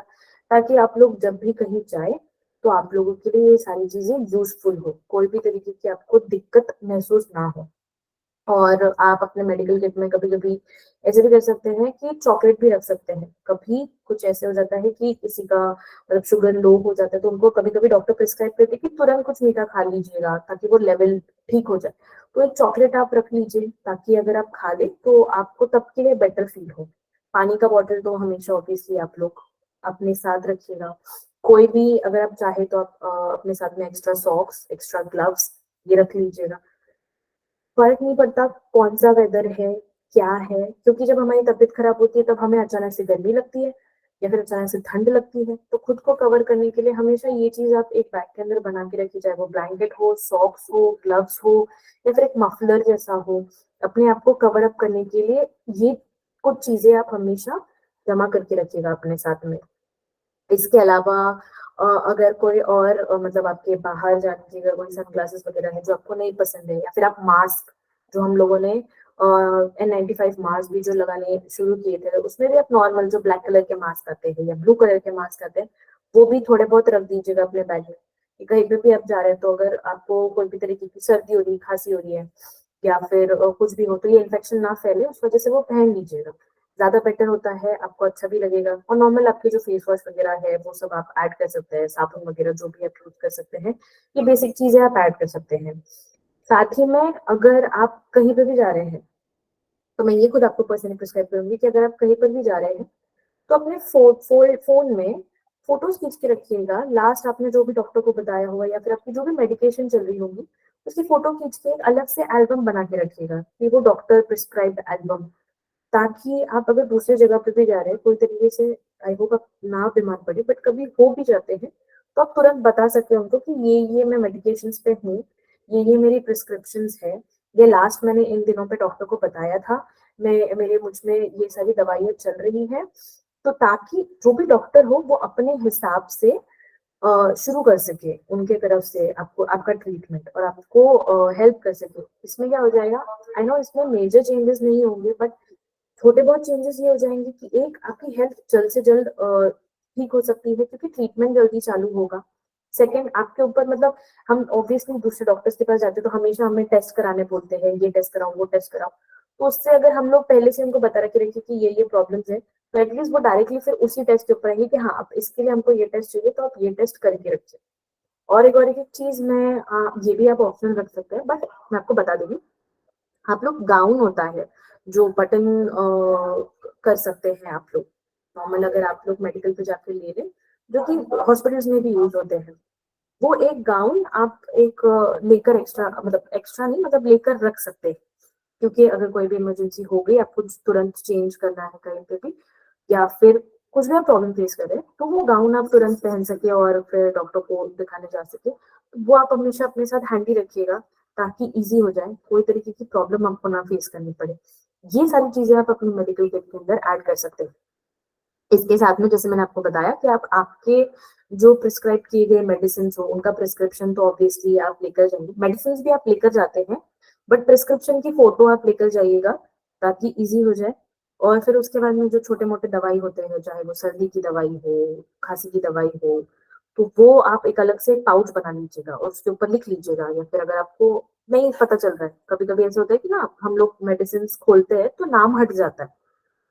ताकि आप लोग जब भी कहीं जाए तो आप लोगों के लिए ये सारी चीजें यूजफुल हो, कोई भी तरीके की आपको दिक्कत महसूस ना हो। और आप अपने मेडिकल किट में कभी कभी ऐसे भी कर सकते हैं कि चॉकलेट भी रख सकते हैं। कभी कुछ ऐसे हो जाता है कि किसी का मतलब शुगर लो हो जाता है तो उनको कभी कभी डॉक्टर प्रिस्क्राइब करते हैं कि तुरंत कुछ मीठा खा लीजिएगा ताकि वो लेवल ठीक हो जाए, तो एक चॉकलेट आप रख लीजिए ताकि अगर आप खा ले तो आपको तब के लिए बेटर फील हो। पानी का बॉटल तो हमेशा ऑब्वियसली आप लोग अपने साथ रखिएगा। कोई भी अगर आप चाहे तो आप अपने साथ में एक्स्ट्रा सॉक्स, एक्स्ट्रा ग्लव्स ये रख लीजिएगा। फर्क नहीं पड़ता कौन सा वेदर है, क्या है, क्योंकि जब हमारी तबीयत खराब होती है तब हमें अचानक से गर्मी लगती है या फिर अचानक से ठंड लगती है, तो खुद को कवर करने के लिए हमेशा ये चीज आप एक बैग के अंदर बना के रखिए, चाहे वो ब्लैंकेट हो, सॉक्स हो, ग्लव्स हो, या फिर एक मफलर जैसा हो। अपने आप को कवर अप करने के लिए ये कुछ चीजें आप हमेशा जमा करके रखिएगा अपने साथ में। इसके अलावा अगर कोई और मतलब आपके बाहर जाने की अगर कोई सनग्लासेस वगैरह है जो आपको नहीं पसंद है, या फिर आप मास्क, जो हम लोगों ने N95 मास्क भी जो लगाने शुरू किए थे, उसमें भी आप नॉर्मल जो ब्लैक कलर के मास्क आते हैं या ब्लू कलर के मास्क आते हैं वो भी थोड़े बहुत रख दीजिएगा अपने बैग में, कि कहीं पे भी आप जा रहे हैं तो अगर आपको कोई भी तरीके की सर्दी हो रही है, खांसी हो रही है, या फिर कुछ भी हो तो ये इन्फेक्शन ना फैले उस वजह से वो पहन लीजिएगा, ज्यादा बेटर होता है, आपको अच्छा भी लगेगा। और नॉर्मल आपके जो फेस वॉश वगैरह है वो सब आप ऐड कर सकते हैं, साबुन वगैरह जो भी आप यूज कर सकते हैं, ये बेसिक चीजें आप ऐड कर सकते हैं। साथ ही में अगर आप कहीं पे भी जा रहे हैं तो मैं ये खुद आपको पर्सनली प्रिस्क्राइब करूंगी कि अगर आप कहीं पर भी जा रहे हैं तो अपने फोन में फोटोज खींच के रखिएगा, लास्ट आपने जो भी डॉक्टर को बताया होगा या फिर आपकी जो भी मेडिकेशन चल रही होगी उसकी फोटो खींच के एक अलग से एल्बम बना के रखिएगा, कि वो डॉक्टर प्रिस्क्राइब्ड एल्बम, ताकि आप अगर दूसरी जगह पे भी जा रहे हैं कोई तरीके से, आई होप आप ना बीमार पड़े, बट कभी हो भी जाते हैं तो आप तुरंत बता सकते हैं उनको कि ये मैं मेडिकेशन पे हूँ, ये मेरी प्रिस्क्रिप्शन है, ये लास्ट मैंने इन दिनों पे डॉक्टर को बताया था, मैं मेरे मुझ में ये सारी दवाइयाँ चल रही हैं, तो ताकि जो भी डॉक्टर हो वो अपने हिसाब से शुरू कर सके उनके तरफ से आपको आपका ट्रीटमेंट और आपको हेल्प कर सके। इसमें क्या हो जाएगा, आई नो इसमें मेजर चेंजेस नहीं होंगे बट छोटे बहुत चेंजेस ये हो जाएंगे कि एक आपकी हेल्थ जल्द से जल्द ठीक हो सकती है क्योंकि ट्रीटमेंट जल्दी चालू होगा। सेकंड, आपके ऊपर मतलब हम ऑब्वियसली दूसरे डॉक्टर्स के पास जाते हैं तो हमेशा हमें टेस्ट कराने बोलते हैं, ये टेस्ट कराओ वो टेस्ट कराओ। तो उससे अगर हम लोग पहले से उनको बता रखे रखे कि ये प्रॉब्लम्स है तो एटलीस्ट वो डायरेक्टली फिर उसी टेस्ट के ऊपर आएंगे कि हाँ अब इसके लिए हमको ये टेस्ट चाहिए तो आप ये टेस्ट करके रखिए। और एक चीज मैं ये भी आप ऑप्शन रख सकते हैं बट मैं आपको बता दूंगी, आप लोग गाउन होता है जो बटन कर सकते हैं आप लोग नॉर्मल, अगर आप लोग मेडिकल पे जाकर ले लें जो कि हॉस्पिटल्स में भी यूज होते हैं, वो एक गाउन आप एक लेकर एक्स्ट्रा मतलब एक्स्ट्रा नहीं मतलब लेकर रख सकते हैं क्योंकि अगर कोई भी इमरजेंसी हो गई आपको तुरंत चेंज करना है कहीं पे भी या फिर कुछ भी आप प्रॉब्लम फेस कर रहे हैं तो वो गाउन आप तुरंत पहन सके और फिर डॉक्टर को दिखाने जा सके, तो वो आप हमेशा अपने साथ हैंडी रखिएगा ताकि इजी हो जाए, कोई तरीके की प्रॉब्लम आपको ना फेस करनी पड़े। ये सारी चीजें आप अपनी मेडिकल किट के अंदर ऐड कर सकते हैं। इसके साथ में जैसे मैंने आपको बताया कि आप आपके जो प्रिस्क्राइब किए गए मेडिसिन हो उनका प्रिस्क्रिप्शन तो ऑब्वियसली आप लेकर जाएंगे, मेडिसिन भी आप लेकर जाते हैं बट प्रिस्क्रिप्शन की फोटो आप लेकर जाइएगा ताकि इजी हो जाए। और फिर उसके बाद में जो छोटे मोटे दवाई होते हैं चाहे वो सर्दी की दवाई हो खांसी की दवाई हो तो वो आप एक अलग से पाउच बना लीजिएगा और उसके ऊपर लिख लीजिएगा, या फिर अगर आपको नहीं पता चल रहा है कभी कभी ऐसा होता है कि ना हम लोग मेडिसिन खोलते हैं तो नाम हट जाता है,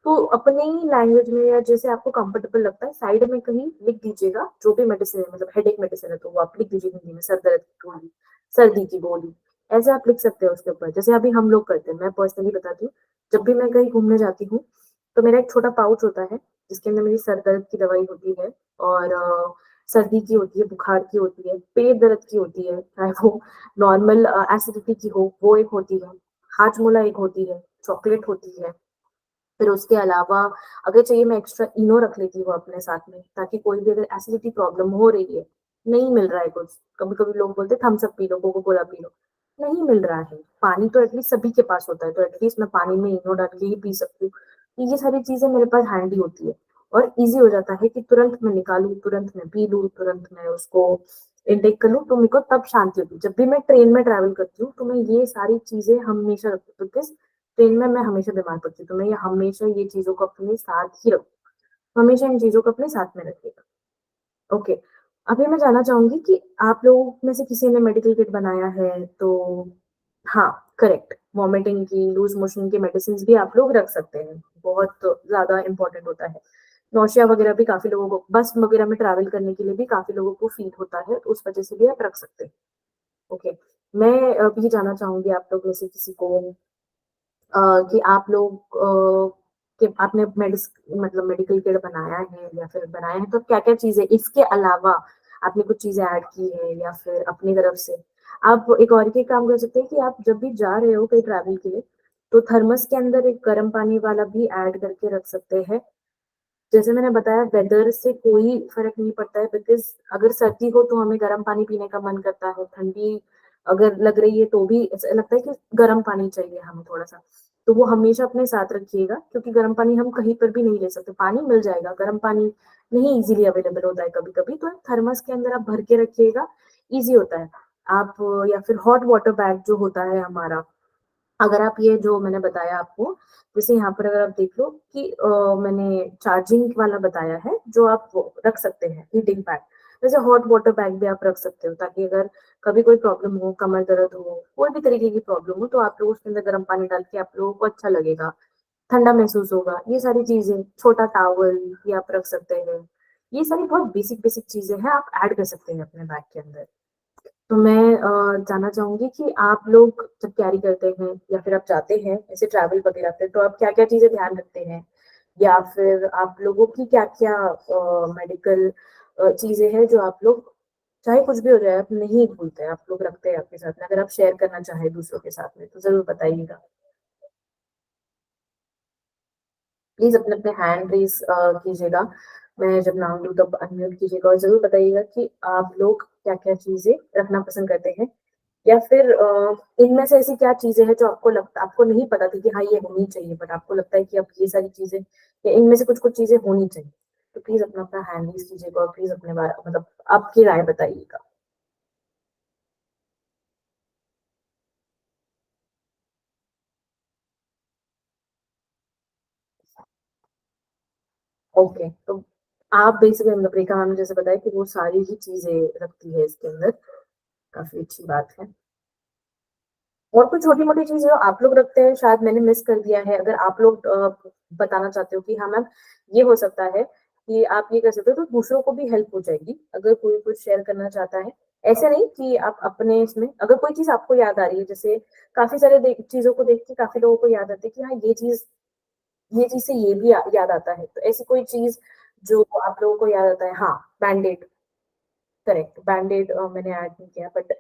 तो अपने ही लैंग्वेज में या जैसे आपको कंफर्टेबल लगता है साइड में कहीं लिख दीजिएगा जो भी मेडिसिन है, मतलब हेडेक मेडिसिन है तो वो आप लिख दीजिए हिंदी में, सर दर्द की गोली, सर्दी की गोली, ऐसे आप लिख सकते हो उसके ऊपर। जैसे अभी हम लोग करते हैं, मैं पर्सनली बताती हूँ, जब भी मैं कहीं घूमने जाती हूँ तो मेरा एक छोटा पाउच होता है जिसके अंदर मेरी सर दर्द की दवाई होती है और सर्दी की होती है, बुखार की होती है, पेट दर्द की होती है, चाहे वो नॉर्मल एसिडिटी की हो वो एक होती है, हाजमोला एक होती है, चॉकलेट होती है। फिर उसके अलावा अगर चाहिए मैं एक्स्ट्रा इनो रख लेती हूँ अपने साथ में ताकि कोई भी अगर एसिडिटी प्रॉब्लम हो रही है, नहीं मिल रहा है कुछ, कभी कभी लोग बोलते Thums up P low, cocoa Cola P low, नहीं मिल रहा है, पानी तो एटलीस्ट सभी के पास होता है तो एटलीस्ट मैं पानी में इनो डाल के ही पी सकती हूँ। तो ये सारी चीजें मेरे पास हैंडी होती है और इजी हो जाता है कि तुरंत मैं निकालू, तुरंत मैं पी लूँ, तुरंत मैं उसको इनटेक कर लूँ, तो मेरे को तब शांति होती है। जब भी मैं ट्रेन में ट्रैवल करती हूँ तो मैं ये सारी चीजें हमेशा रखती हूँ बिकॉज ट्रेन में मैं हमेशा बीमार पड़ती हूँ, तो मैं ये हमेशा ये चीजों को अपने साथ ही रखूँ, हमेशा इन चीजों को अपने साथ में रखिएगा। ओके, अभी मैं जानना चाहूंगी कि आप लोगों में से किसी ने मेडिकल किट बनाया है तो हाँ करेक्ट, वॉमिटिंग की लूज मोशन की मेडिसिन भी आप लोग रख सकते हैं, बहुत ज्यादा इंपॉर्टेंट होता है। नौशिया वगैरह भी काफी लोगों को बस वगैरह में ट्रैवल करने के लिए भी काफी लोगों को फील होता है तो उस वजह से भी आप रख सकते हैं। ओके, मैं अभी जानना चाहूंगी आप लोग में से किसी को कि आप लोग कि आपने मतलब मेडिकल किट बनाया है या फिर बनाया है तो क्या क्या चीजें इसके अलावा आपने कुछ चीजें ऐड की है या फिर अपनी तरफ से आप एक और के काम कर सकते हैं कि आप जब भी जा रहे हो कहीं ट्रैवल के लिए तो थर्मस के अंदर एक गर्म पानी वाला भी ऐड करके रख सकते हैं। जैसे मैंने बताया वेदर से कोई फर्क नहीं पड़ता है बिकॉज अगर सर्दी हो तो हमें गर्म पानी पीने का मन करता है, ठंडी अगर लग रही है तो भी ऐसा लगता है कि गर्म पानी चाहिए हमें थोड़ा सा, तो वो हमेशा अपने साथ रखिएगा क्योंकि गर्म पानी हम कहीं पर भी नहीं ले सकते, पानी मिल जाएगा, गर्म पानी नहीं इजीली अवेलेबल होता है कभी कभी, तो थर्मस के अंदर आप भर के रखिएगा, इजी होता है। आप या फिर हॉट वाटर बैग जो होता है हमारा, अगर आप ये जो मैंने बताया आपको, जैसे यहाँ पर अगर आप देख लो कि मैंने चार्जिंग वाला बताया है जो आप वो रख सकते हैं हीटिंग पैड, वैसे हॉट वाटर बैग भी आप रख सकते हो ताकि अगर कभी कोई प्रॉब्लम हो, कमर दर्द हो, कोई भी तरीके की प्रॉब्लम हो तो आप लोग उसके अंदर गर्म पानी डाल के आप लोगों को अच्छा लगेगा, ठंडा महसूस होगा। ये सारी चीजें, छोटा टावल भी आप रख सकते हैं, ये सारी बहुत बेसिक बेसिक चीजें हैं आप ऐड कर सकते हैं अपने बैग के अंदर। तो मैं जानना चाहूंगी कि आप लोग जब कैरी करते हैं या फिर आप जाते हैं ऐसे ट्रैवल वगैरह पे तो आप क्या क्या चीजें ध्यान रखते हैं, या फिर आप लोगों की क्या क्या मेडिकल चीजें हैं जो आप लोग चाहे कुछ भी हो जाए आप नहीं भूलते हैं, आप लोग रखते हैं आपके साथ में, अगर आप शेयर करना चाहें दूसरों के साथ में तो जरूर बताइएगा। प्लीज अपने अपने हैंड रेस कीजिएगा, मैं जब नाम लूँ तब अनम्यूट कीजिएगा और जरूर बताइएगा कि आप लोग क्या क्या चीजें रखना पसंद करते हैं या फिर इनमें से ऐसी क्या चीजें हैं जो आपको नहीं पता थी कि हाँ ये होनी चाहिए, बट आपको लगता है कि अब ये सारी चीजें या इनमें से कुछ कुछ चीजें होनी चाहिए? तो प्लीज अपना अपना हैंड रेज कीजिएगा और प्लीज अपने बारे मतलब आपकी राय बताइएगा। ओके, तो आप बेसिकली मतलब रेखा मैम ने जैसे बताया कि वो सारी ही चीजें रखती है इसके अंदर, काफी अच्छी बात है। और कुछ छोटी मोटी चीजें जो आप लोग रखते हैं शायद मैंने मिस कर दिया है, अगर आप लोग बताना चाहते हो कि हाँ मैम ये हो सकता है कि आप ये कर सकते हो, तो दूसरों को भी हेल्प हो जाएगी अगर कोई कुछ शेयर करना चाहता है। ऐसे नहीं कि आप अपने इसमें अगर कोई चीज आपको याद आ रही है, जैसे काफी सारे चीजों को देख के काफी लोगों को याद आती है कि हाँ ये चीज से ये भी याद आता है, तो ऐसी कोई चीज जो आप लोगों को याद आता है? हाँ, बैंडेड, करेक्ट, बैंडेड मैंने ऐड नहीं किया बट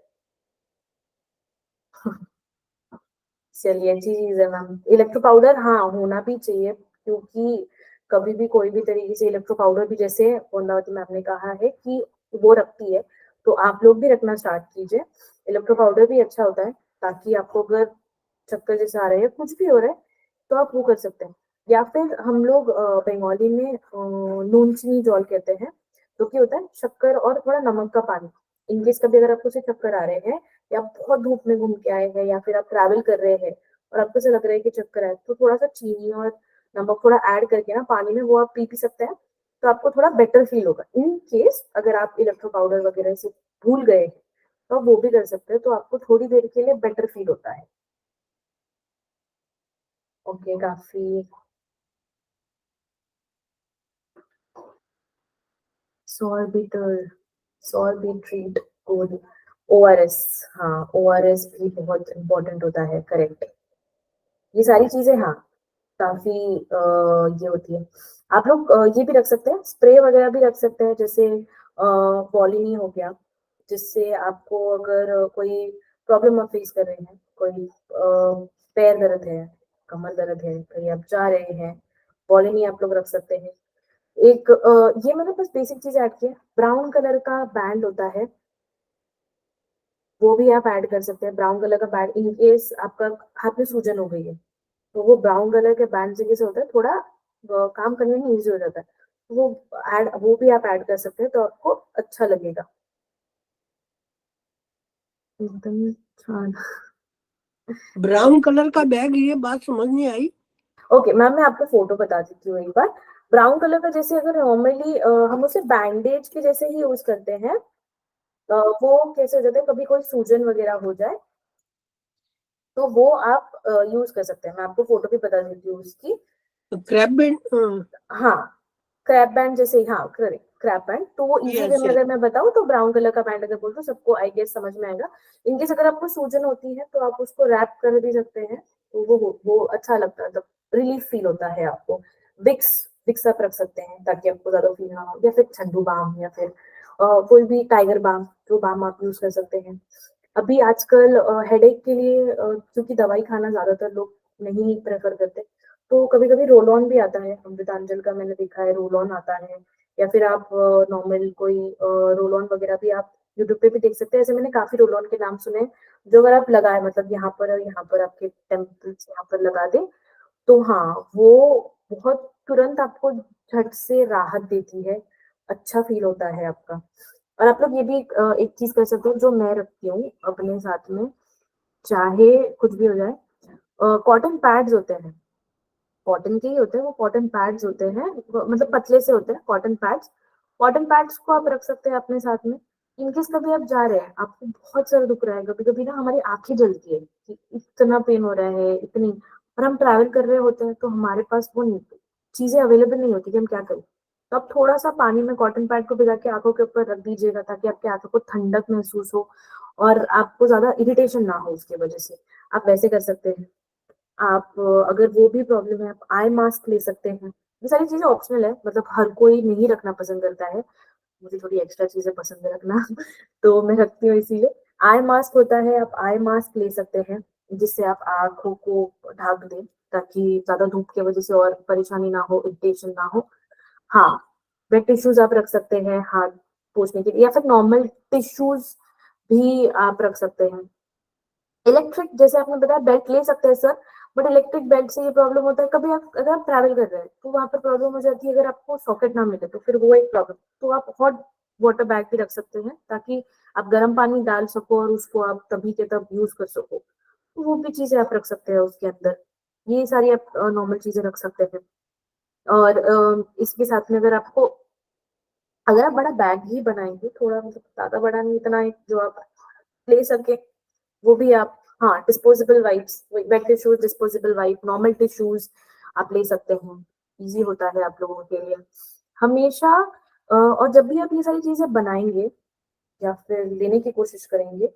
चलिए अच्छी चीज है मैम। इलेक्ट्रो पाउडर हाँ होना भी चाहिए, क्योंकि कभी भी कोई भी तरीके से इलेक्ट्रो पाउडर भी, जैसे वंदावती मैम ने कहा है कि वो रखती है, तो आप लोग भी रखना स्टार्ट कीजिए। इलेक्ट्रो पाउडर भी अच्छा होता है, ताकि आपको अगर चक्कर जैसे आ रहे हैं कुछ भी हो रहा है तो आप वो कर सकते हैं। या फिर हम लोग बंगाली में नून चीनी जौल कहते हैं, जो कि होता है शक्कर और थोड़ा नमक का पानी। इनकेस कभी अगर आपको से चक्कर आ रहे हैं या आप बहुत धूप में घूम के आए हैं या फिर आप ट्रैवल कर रहे हैं और आपको ऐसा लग रहा है कि चक्कर आए, तो थोड़ा सा चीनी और नमक थोड़ा ऐड करके ना पानी में वो आप पी सकते हैं, तो आपको थोड़ा बेटर फील होगा। इन केस अगर आप इलेक्ट्रो पाउडर वगैरह से भूल गए हैं तो आप वो भी कर सकते हैं, तो आपको थोड़ी देर के लिए बेटर फील होता है। ओके, काफी सॉर्बिटल, सॉर्बिट्रेट और ओआरएस, हाँ ओआरएस भी बहुत इंपॉर्टेंट होता है, करेक्ट। ये सारी चीजें हाँ काफी ये होती है। आप लोग ये भी रख सकते हैं, स्प्रे वगैरह भी रख सकते हैं, जैसे पॉलिनी हो गया, जिससे आपको अगर कोई प्रॉब्लम आप फेस कर रहे हैं, कोई पैर दर्द है, कमर दर्द है, कहीं आप जा रहे हैं, पॉलिनी आप लोग रख सकते हैं। एक ये मैंने बस बेसिक चीज ऐड की है, ब्राउन कलर का बैंड होता है, वो भी आप ऐड कर सकते हैं। ब्राउन कलर का बैंड इन केस आपका हाथ में सूजन हो गई है, तो वो ब्राउन कलर के बैंड से कैसे होता है, थोड़ा काम करने में इजी हो जाता है, तो वो भी आप ऐड कर सकते हैं, तो आपको अच्छा लगेगा एकदम। छान। ब्राउन कलर का बैग, ये बात समझ नहीं आई। ओके मैम, मैं आपको फोटो बता देती हूँ एक बार। ब्राउन कलर का जैसे अगर नॉर्मली हम उसे बैंडेज के जैसे ही यूज करते हैं, वो कैसे हो जाता है कभी कोई सूजन वगैरह हो जाए तो वो आप यूज कर सकते हैं। मैं आपको फोटो भी बता देती हूँ उसकी। क्रैब बैंड, हाँ, क्रैप बैंड जैसे, हाँ करेक्ट, क्रैप बैंड, तो वो इजी वे यस में यस। अगर मैं बताऊँ तो ब्राउन कलर का बैंड अगर बोल तो सबको आई गेस समझ में आएगा। इनकेस अगर आपको सूजन होती है तो आप उसको रैप कर भी सकते हैं, तो वो अच्छा लगता है, मतलब रिलीफ फील होता है आपको। विक्स, विक्स आप रख सकते हैं ताकि आपको ज्यादा फील ना हो, या फिर झंडू बाम, या फिर कोई भी टाइगर बाम, जो बाम आप यूज कर सकते हैं। अभी आजकल हेडेक के लिए क्योंकि दवाई खाना ज्यादातर लोग नहीं प्रेफर करते, तो कभी कभी रोल ऑन भी आता है, अमृतांजल का मैंने देखा है रोल ऑन आता है, या फिर आप नॉर्मल कोई रोल ऑन वगैरह भी आप यूट्यूब पे भी देख सकते हैं। ऐसे मैंने काफी रोल ऑन के नाम सुने हैं, जो अगर आप लगाए मतलब यहाँ पर और यहाँ पर आपके टेम्पल्स यहाँ पर लगा दें, तो हाँ वो बहुत तुरंत आपको झट से राहत देती है, अच्छा फील होता है आपका। और आप लोग ये भी एक चीज कर सकते हो जो मैं रखती हूँ अपने साथ में, चाहे कुछ भी हो जाए, कॉटन पैड्स होते हैं, कॉटन के ही होते हैं वो, कॉटन पैड्स होते हैं, मतलब पतले से होते हैं कॉटन पैड्स। कॉटन पैड्स को आप रख सकते हैं अपने साथ में। इनकेस कभी आप जा रहे हैं, आपको बहुत सारा दुख रहा है, कभी कभी ना हमारी आंखें जलती है कि इतना पेन हो रहा है इतनी, और हम ट्रैवल कर रहे होते हैं तो हमारे पास वो चीजें अवेलेबल नहीं होती कि हम क्या करें, तो आप थोड़ा सा पानी में कॉटन पैड को भिगा के आंखों के ऊपर रख दीजिएगा, ताकि आपकी आंखों को ठंडक महसूस हो और आपको ज्यादा इरिटेशन ना हो उसकी वजह से। आप वैसे कर सकते हैं। आप अगर वो भी प्रॉब्लम है, आप आई मास्क ले सकते हैं। ये सारी चीजें ऑप्शनल है, मतलब हर कोई नहीं रखना पसंद करता है, मुझे थोड़ी एक्स्ट्रा चीजें पसंद है रखना तो मैं रखती हूँ इसीलिए। आई मास्क होता है, आप आई मास्क ले सकते हैं, जिससे आप आंखों को ढक दें, ताकि ज्यादा धूप की वजह से और परेशानी ना हो, इरिटेशन ना हो। हाँ, वेट टिश्यूज आप रख सकते हैं हाथ पोंछने के लिए, या फिर नॉर्मल टिश्यूज भी आप रख सकते हैं। इलेक्ट्रिक जैसे आपने बताया बेल्ट ले सकते हैं सर, बट इलेक्ट्रिक बेल्ट से ये प्रॉब्लम होता है, कभी आप अगर आप ट्रैवल कर रहे हैं तो वहां पर प्रॉब्लम हो जाती है, अगर आपको सॉकेट ना मिले तो फिर वो एक प्रॉब्लम। तो आप हॉट वाटर बैग भी रख सकते हैं ताकि आप गर्म पानी डाल सको और उसको आप तभी के तब यूज कर सको। तो वो भी चीजें आप रख सकते हैं उसके अंदर। ये सारी आप नॉर्मल चीजें रख सकते हैं। और इसके साथ में अगर आप बड़ा बैग ही बनाएंगे, थोड़ा मतलब ज्यादा बड़ा नहीं, इतना एक जो आप ले सके, वो भी आप, हाँ, disposable wipes, wet tissues, disposable wipe, normal tissues आप ले सकते हैं। इजी होता है आप लोगों के लिए हमेशा। और जब भी आप ये सारी चीजें बनाएंगे या फिर लेने की कोशिश करेंगे,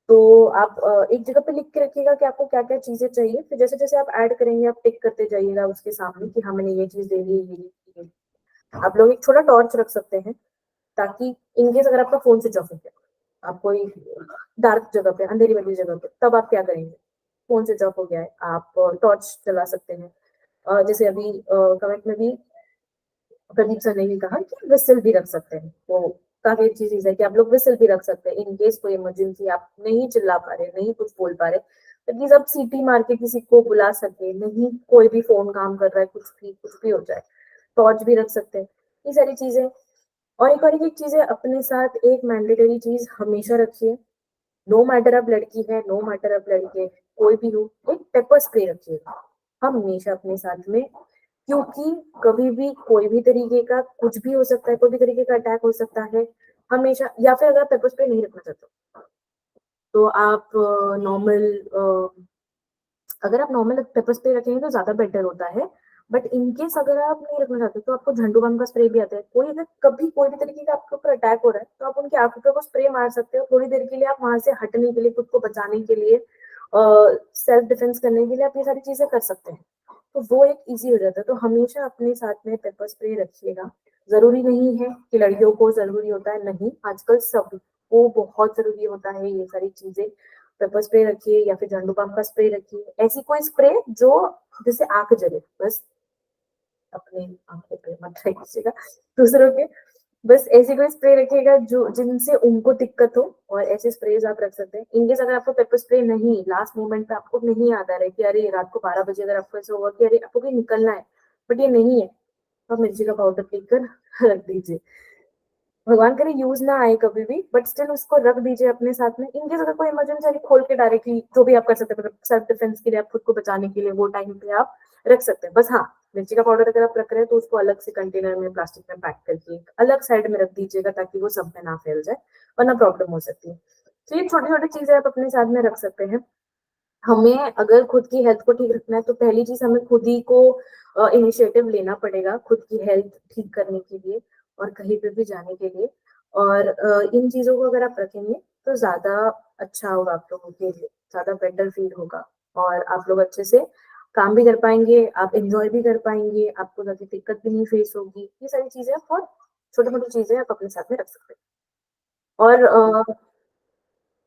तो आप एक जगह पे लिख के रखिएगा कि आपको क्या क्या चीजें चाहिए। फिर जैसे जैसे आप ऐड करेंगे आप टिक करते जाइएगा उसके सामने कि हाँ मैंने ये चीज ले ली, ये। आप लोग एक छोटा टॉर्च रख सकते हैं ताकि इनकेस अगर आपका फोन स्विच ऑफ हो गया, आप कोई डार्क जगह पे, अंधेरी वाली जगह पे, तब आप क्या करेंगे? फोन स्विच ऑफ हो गया है, आप टॉर्च चला सकते हैं। जैसे अभी कमेंट में भी प्रदीप सर ने भी कहा कि विसल भी रख सकते हैं, तो काफी अच्छी चीज है कि आप लोग विसल भी रख सकते हैं इन केस कोई इमरजेंसी, आप नहीं चिल्ला पा रहे, नहीं कुछ बोल पा रहे, एटलीस्ट आप सीटी मार के किसी को बुला सके, नहीं कोई भी फोन काम कर रहा है, कुछ भी हो जाए, टॉर्च भी रख सकते हैं। ये सारी चीजें। और एक चीज है, अपने साथ एक मैंडेटरी चीज हमेशा रखिए, नो मैटर आप लड़की है, नो मैटर आप लड़के हैं, कोई भी हो, एक पेपर स्प्रे रखिएगा हमेशा अपने साथ में। क्योंकि कभी भी कोई भी तरीके का कुछ भी हो सकता है, कोई भी तरीके का अटैक हो सकता है हमेशा। या फिर अगर पेपर स्प्रे नहीं रखना चाहते हो, तो आप नॉर्मल अगर आप नॉर्मल पेपर स्प्रे रखेंगे तो ज्यादा बेटर होता है। बट इनकेस अगर आप नहीं रखना चाहते तो आपको झंडू बम का स्प्रे भी आता है। कोई अगर कभी कोई भी तरीके का आपके ऊपर अटैक हो रहा है तो आप उनकी आंखों पे वो स्प्रे मार सकते हो, थोड़ी देर के लिए आप वहां से हटने के लिए, खुद को बचाने के लिए, सेल्फ डिफेंस करने के लिए आप ये सारी चीजें कर सकते हैं। तो वो एक इजी हो जाता है। तो हमेशा अपने साथ में पेपर स्प्रे रखिएगा। जरूरी नहीं है कि लड़कियों को जरूरी होता है, नहीं, आजकल सबको बहुत जरूरी होता है ये सारी चीजें। पेपर स्प्रे रखिए या फिर झंडू बाम का स्प्रे रखिए, ऐसी कोई स्प्रे जो जिससे आंख जले, बस अपने आंखों पे मत रखिएगा, दूसरों के, बस ऐसी कोई स्प्रे रखिएगा जो जिनसे उनको दिक्कत हो। और ऐसे स्प्रेज आप रख सकते हैं। इनकेस अगर आपको पेपर स्प्रे नहीं, लास्ट मोमेंट पे आपको नहीं याद आ रहा है कि अरे रात को 12 बजे अगर आपको ऐसा होगा कि अरे आपको कहीं निकलना है बट ये नहीं है, तो आप मिर्ची का पाउडर पी कर रख दीजिए। भगवान करे यूज ना आए कभी भी, बट स्टिल उसको रख दीजिए अपने साथ में। इनकेस अगर कोई इमरजेंसी खोल के डायरेक्टली जो भी आप कर सकते हैं, सेल्फ डिफेंस के लिए, आप खुद को बचाने के लिए, वो टाइम पे आप रख सकते हैं। बस हाँ, मिर्ची का पाउडर अगर आप रख रहे हैं तो उसको अलग से कंटेनर में प्लास्टिक में पैक करके अलग साइड में रख दीजिएगा ताकि वो सब में ना फैल जाए, वरना प्रॉब्लम हो सकती है। तो ये छोटी छोटी चीजें आप अपने साथ में रख सकते हैं। हमें अगर खुद की हेल्थ को ठीक रखना है तो पहली चीज हमें खुद ही को इनिशिएटिव लेना पड़ेगा खुद की हेल्थ ठीक करने के लिए और कहीं पे भी जाने के लिए। और इन चीजों को अगर आप रखेंगे तो ज्यादा अच्छा होगा आप लोगों के लिए, ज्यादा बेटर फील होगा और आप लोग अच्छे से काम भी कर पाएंगे, आप एंजॉय भी कर पाएंगे, आपको ज्यादा दिक्कत भी नहीं फेस होगी। ये सारी चीजें आप, और छोटी मोटी चीजें आप अपने साथ में रख सकते हैं। और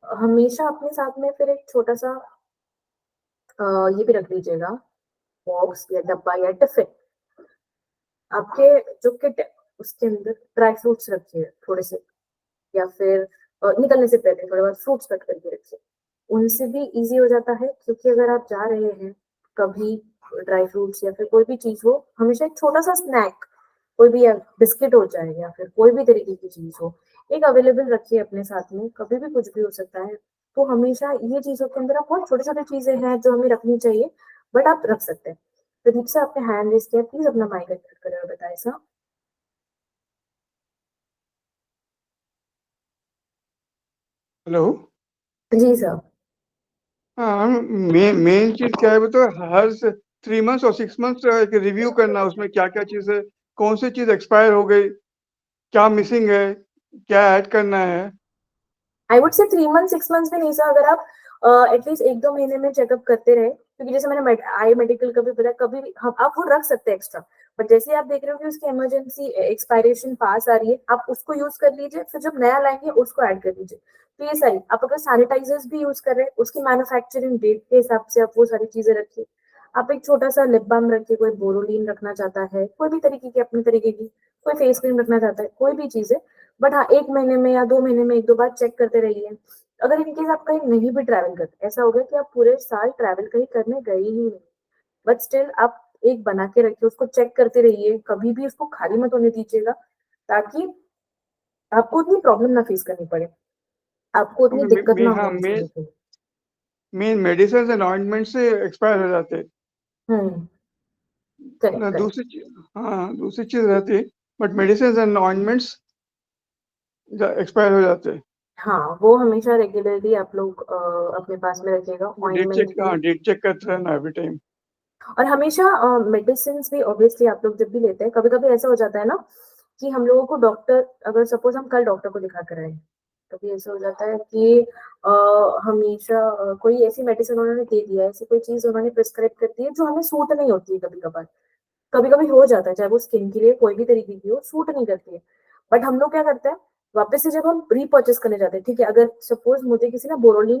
हमेशा अपने साथ में फिर एक छोटा सा ये भी रख लीजिएगा, बॉक्स या डब्बा या टिफिन, आपके जो किट है उसके अंदर ड्राई फ्रूट्स रखिए थोड़े से, या फिर निकलने से पहले थोड़े बहुत फ्रूट्स कट करके रखिए। उनसे भी इजी हो जाता है, क्योंकि अगर आप जा रहे हैं कभी, ड्राई फ्रूट्स या फिर कोई भी चीज हो, हमेशा एक छोटा सा स्नैक, कोई भी बिस्किट हो जाए या फिर कोई भी तरीके की चीज हो, एक अवेलेबल रखिए अपने साथ में, कभी भी कुछ भी हो सकता है। तो हमेशा ये चीजों के अंदर आप बहुत छोटी छोटी चीजें हैं जो हमें रखनी चाहिए, बट आप रख सकते हैं। प्रदीप से आपने हैंड रेस किया, प्लीज अपना माइक एक्टिवेट करें और बताएं सर। हेलो। जी सर। हाँ, मेन चीज क्या है, वो तो हर 3 मंथ्स और 6 मंथ्स एक रिव्यू करना, उसमें क्या क्या चीज है, कौन सी चीज एक्सपायर हो गई, क्या मिसिंग है, क्या ऐड करना है। I would say 3 month 6 months भी नहीं सर, अगर आप एटलीस्ट 1-2 महीने में चेकअप करते रहे, क्योंकि जैसे मैंने आई मेडिकल का भी बताया, कभी भी हम आप वो रख सकते हैं एक्स्ट्रा, बट जैसे आप देख रहे हो कि उसकी इमरजेंसी एक्सपायरेशन पास आ रही है, आप उसको यूज कर लीजिए, फिर जब नया लाएंगे उसको ऐड कर लीजिए। तो ये सारी, आप अगर सैनिटाइजर्स भी यूज कर रहे हैं उसकी मैन्युफैक्चरिंग डेट के हिसाब से आप वो सारी चीजें रखिए। आप एक छोटा सा लिप बाम रखिए, कोई बोरोलिन रखना चाहता है, कोई भी तरीके की अपने तरीके की, कोई फेस क्रीम रखना चाहता है, कोई भी चीज है। बट हाँ, 1 महीने में या 2 महीने में 1-2 बार चेक करते रहिए अगर इन केस आप कहीं नहीं भी ट्रैवल करते, ऐसा हो गया कि आप पूरे साल ट्रैवल कहीं करने गए ही नहीं, बट स्टिल आप एक बना के रखिए, उसको चेक करते रहिए, कभी भी उसको खाली मत होने दीजिएगा, ताकि आपको उतनी प्रॉब्लम ना फेस करनी पड़े, आपको उतनी दिक्कत ना हो इन चीजों की। मेन मेडिसिन एंड ऑइंटमेंट से एक्सपायर हो जाते हैं। करेक्ट ना करेक्ट। दूसरी चीज रहती है, but medicine and ointments expire हो जाते हैं। हाँ, वो हमेशा रेगुलरली आप लोग अपने पास में रखिएगा, ऑइंटमेंट भी। डेट चेक करते रहना एवरी टाइम। और हमेशा मेडिसिन भी ऑब्वियसली आप लोग जब भी लेते हैं, कभी कभी ऐसा हो जाता है ना कि हम लोगों को डॉक्टर, अगर सपोज हम कल डॉक्टर को दिखा कर आए, कभी ऐसा हो जाता है कि हमेशा कोई ऐसी मेडिसिन उन्होंने दे दिया है, ऐसी कोई चीज उन्होंने प्रिस्क्राइब कर दी है जो हमें सूट नहीं होती है, कभी कभार, कभी कभी हो जाता है, चाहे वो स्किन के लिए कोई भी तरीके की हो, सूट नहीं करती है। बट हम लोग क्या करते हैं, वापस से जब हम रीपर्चेस करने जाते हैं, ठीक है, अगर सपोज मुझे किसी ने बोरोलिन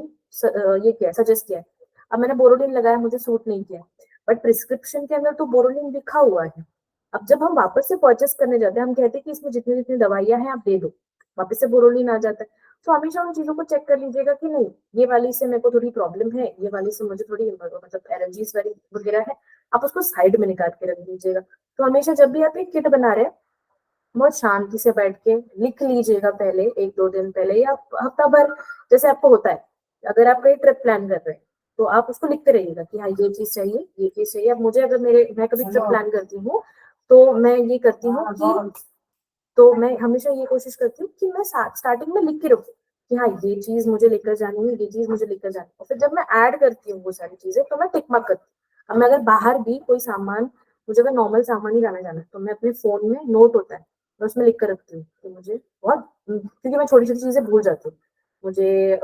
ये किया, सजेस्ट किया है, अब मैंने बोरोलिन लगाया, मुझे सूट नहीं किया, बट प्रिस्क्रिप्शन के अंदर तो बोरोलिन लिखा हुआ है। अब जब हम वापस से परचेस करने जाते हैं, हम कहते हैं कि इसमें जितनी जितनी दवाइयां हैं आप दे दो, वापस से बोरोलिन आ जाता है। तो हमेशा उन चीजों को चेक कर लीजिएगा कि नहीं, ये वाली से मेरे को थोड़ी प्रॉब्लम है, ये वाली से मुझे थोड़ी मतलब एलर्जीज वगैरह है, आप उसको साइड में निकाल के रख दीजिएगा। तो हमेशा जब भी आप एक किट बना रहे हैं, बहुत शांति से बैठ के लिख लीजिएगा, पहले 1-2 दिन पहले या हफ्ता भर, जैसे आपको होता है, अगर आप कहीं ट्रिप प्लान कर रहे हैं तो आप उसको लिखते रहिएगा कि हाँ ये चीज चाहिए, ये चीज चाहिए। अब मुझे अगर मैं कभी ट्रिप प्लान करती हूँ तो मैं ये करती हूँ कि, तो मैं हमेशा ये कोशिश करती हूँ कि मैं स्टार्टिंग में लिख के रखूँ कि हाँ ये चीज मुझे लेकर जानी है, ये चीज मुझे लेकर जानी है, और फिर जब मैं ऐड करती हूँ वो सारी चीजें तो मैं टिक मार्क करती हूँ। अब मैं अगर बाहर भी कोई सामान, मुझे अगर नॉर्मल सामान ही लाना जाना है तो मैं अपने फोन में नोट होता है, मैं उसमें लिख कर रखती हूँ कि मुझे बहुत, क्योंकि मैं छोटी छोटी चीजें भूल जाती हूँ, मुझे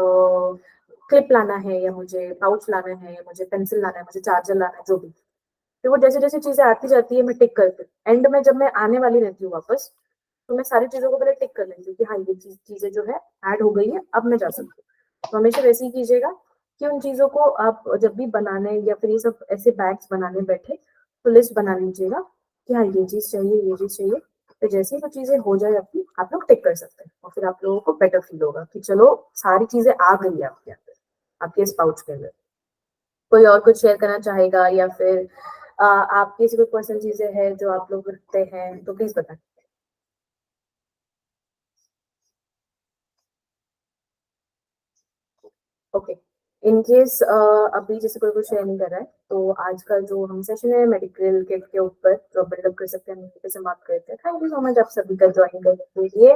क्लिप लाना है, या मुझे पाउच लाना है, या मुझे पेंसिल लाना है, मुझे चार्जर लाना है, जो भी। फिर वो जैसे जैसे चीजें आती जाती है मैं टिक करती हूँ, एंड में जब मैं आने वाली रहती हूँ वापस, तो मैं सारी चीजों को पहले टिक कर लेती हूँ कि हाँ ये चीजें जो है ऐड हो गई है, अब मैं जा सकती हूँ। तो हमेशा वैसे ही कीजिएगा कि उन चीजों को आप जब भी बनाने या फिर ये सब ऐसे बैग्स बनाने बैठे तो लिस्ट बना लीजिएगा कि हाँ ये चीज चाहिए, ये चीज चाहिए। तो जैसे ही वो चीजें हो जाए आपकी, आप लोग टिक कर सकते हैं, और फिर आप लोगों को बेटर फील होगा कि चलो सारी चीजें आ गई है आपके अंदर, आपके इस पाउच के अंदर। कोई और कुछ शेयर करना चाहेगा, या फिर आपकी ऐसी कोई पर्सनल चीजें हैं जो आप लोग रखते हैं तो प्लीज बताएं। ओके, इन केस अभी जैसे कोई कुछ शेयर नहीं कर रहा है, तो आज का जो हम सेशन है मेडिकल किट के ऊपर जो बिल्डअप कर सकते हैं, हम पे समाप्त करते हैं। थैंक यू सो मच आप सभी का ज्वाइन करने के लिए।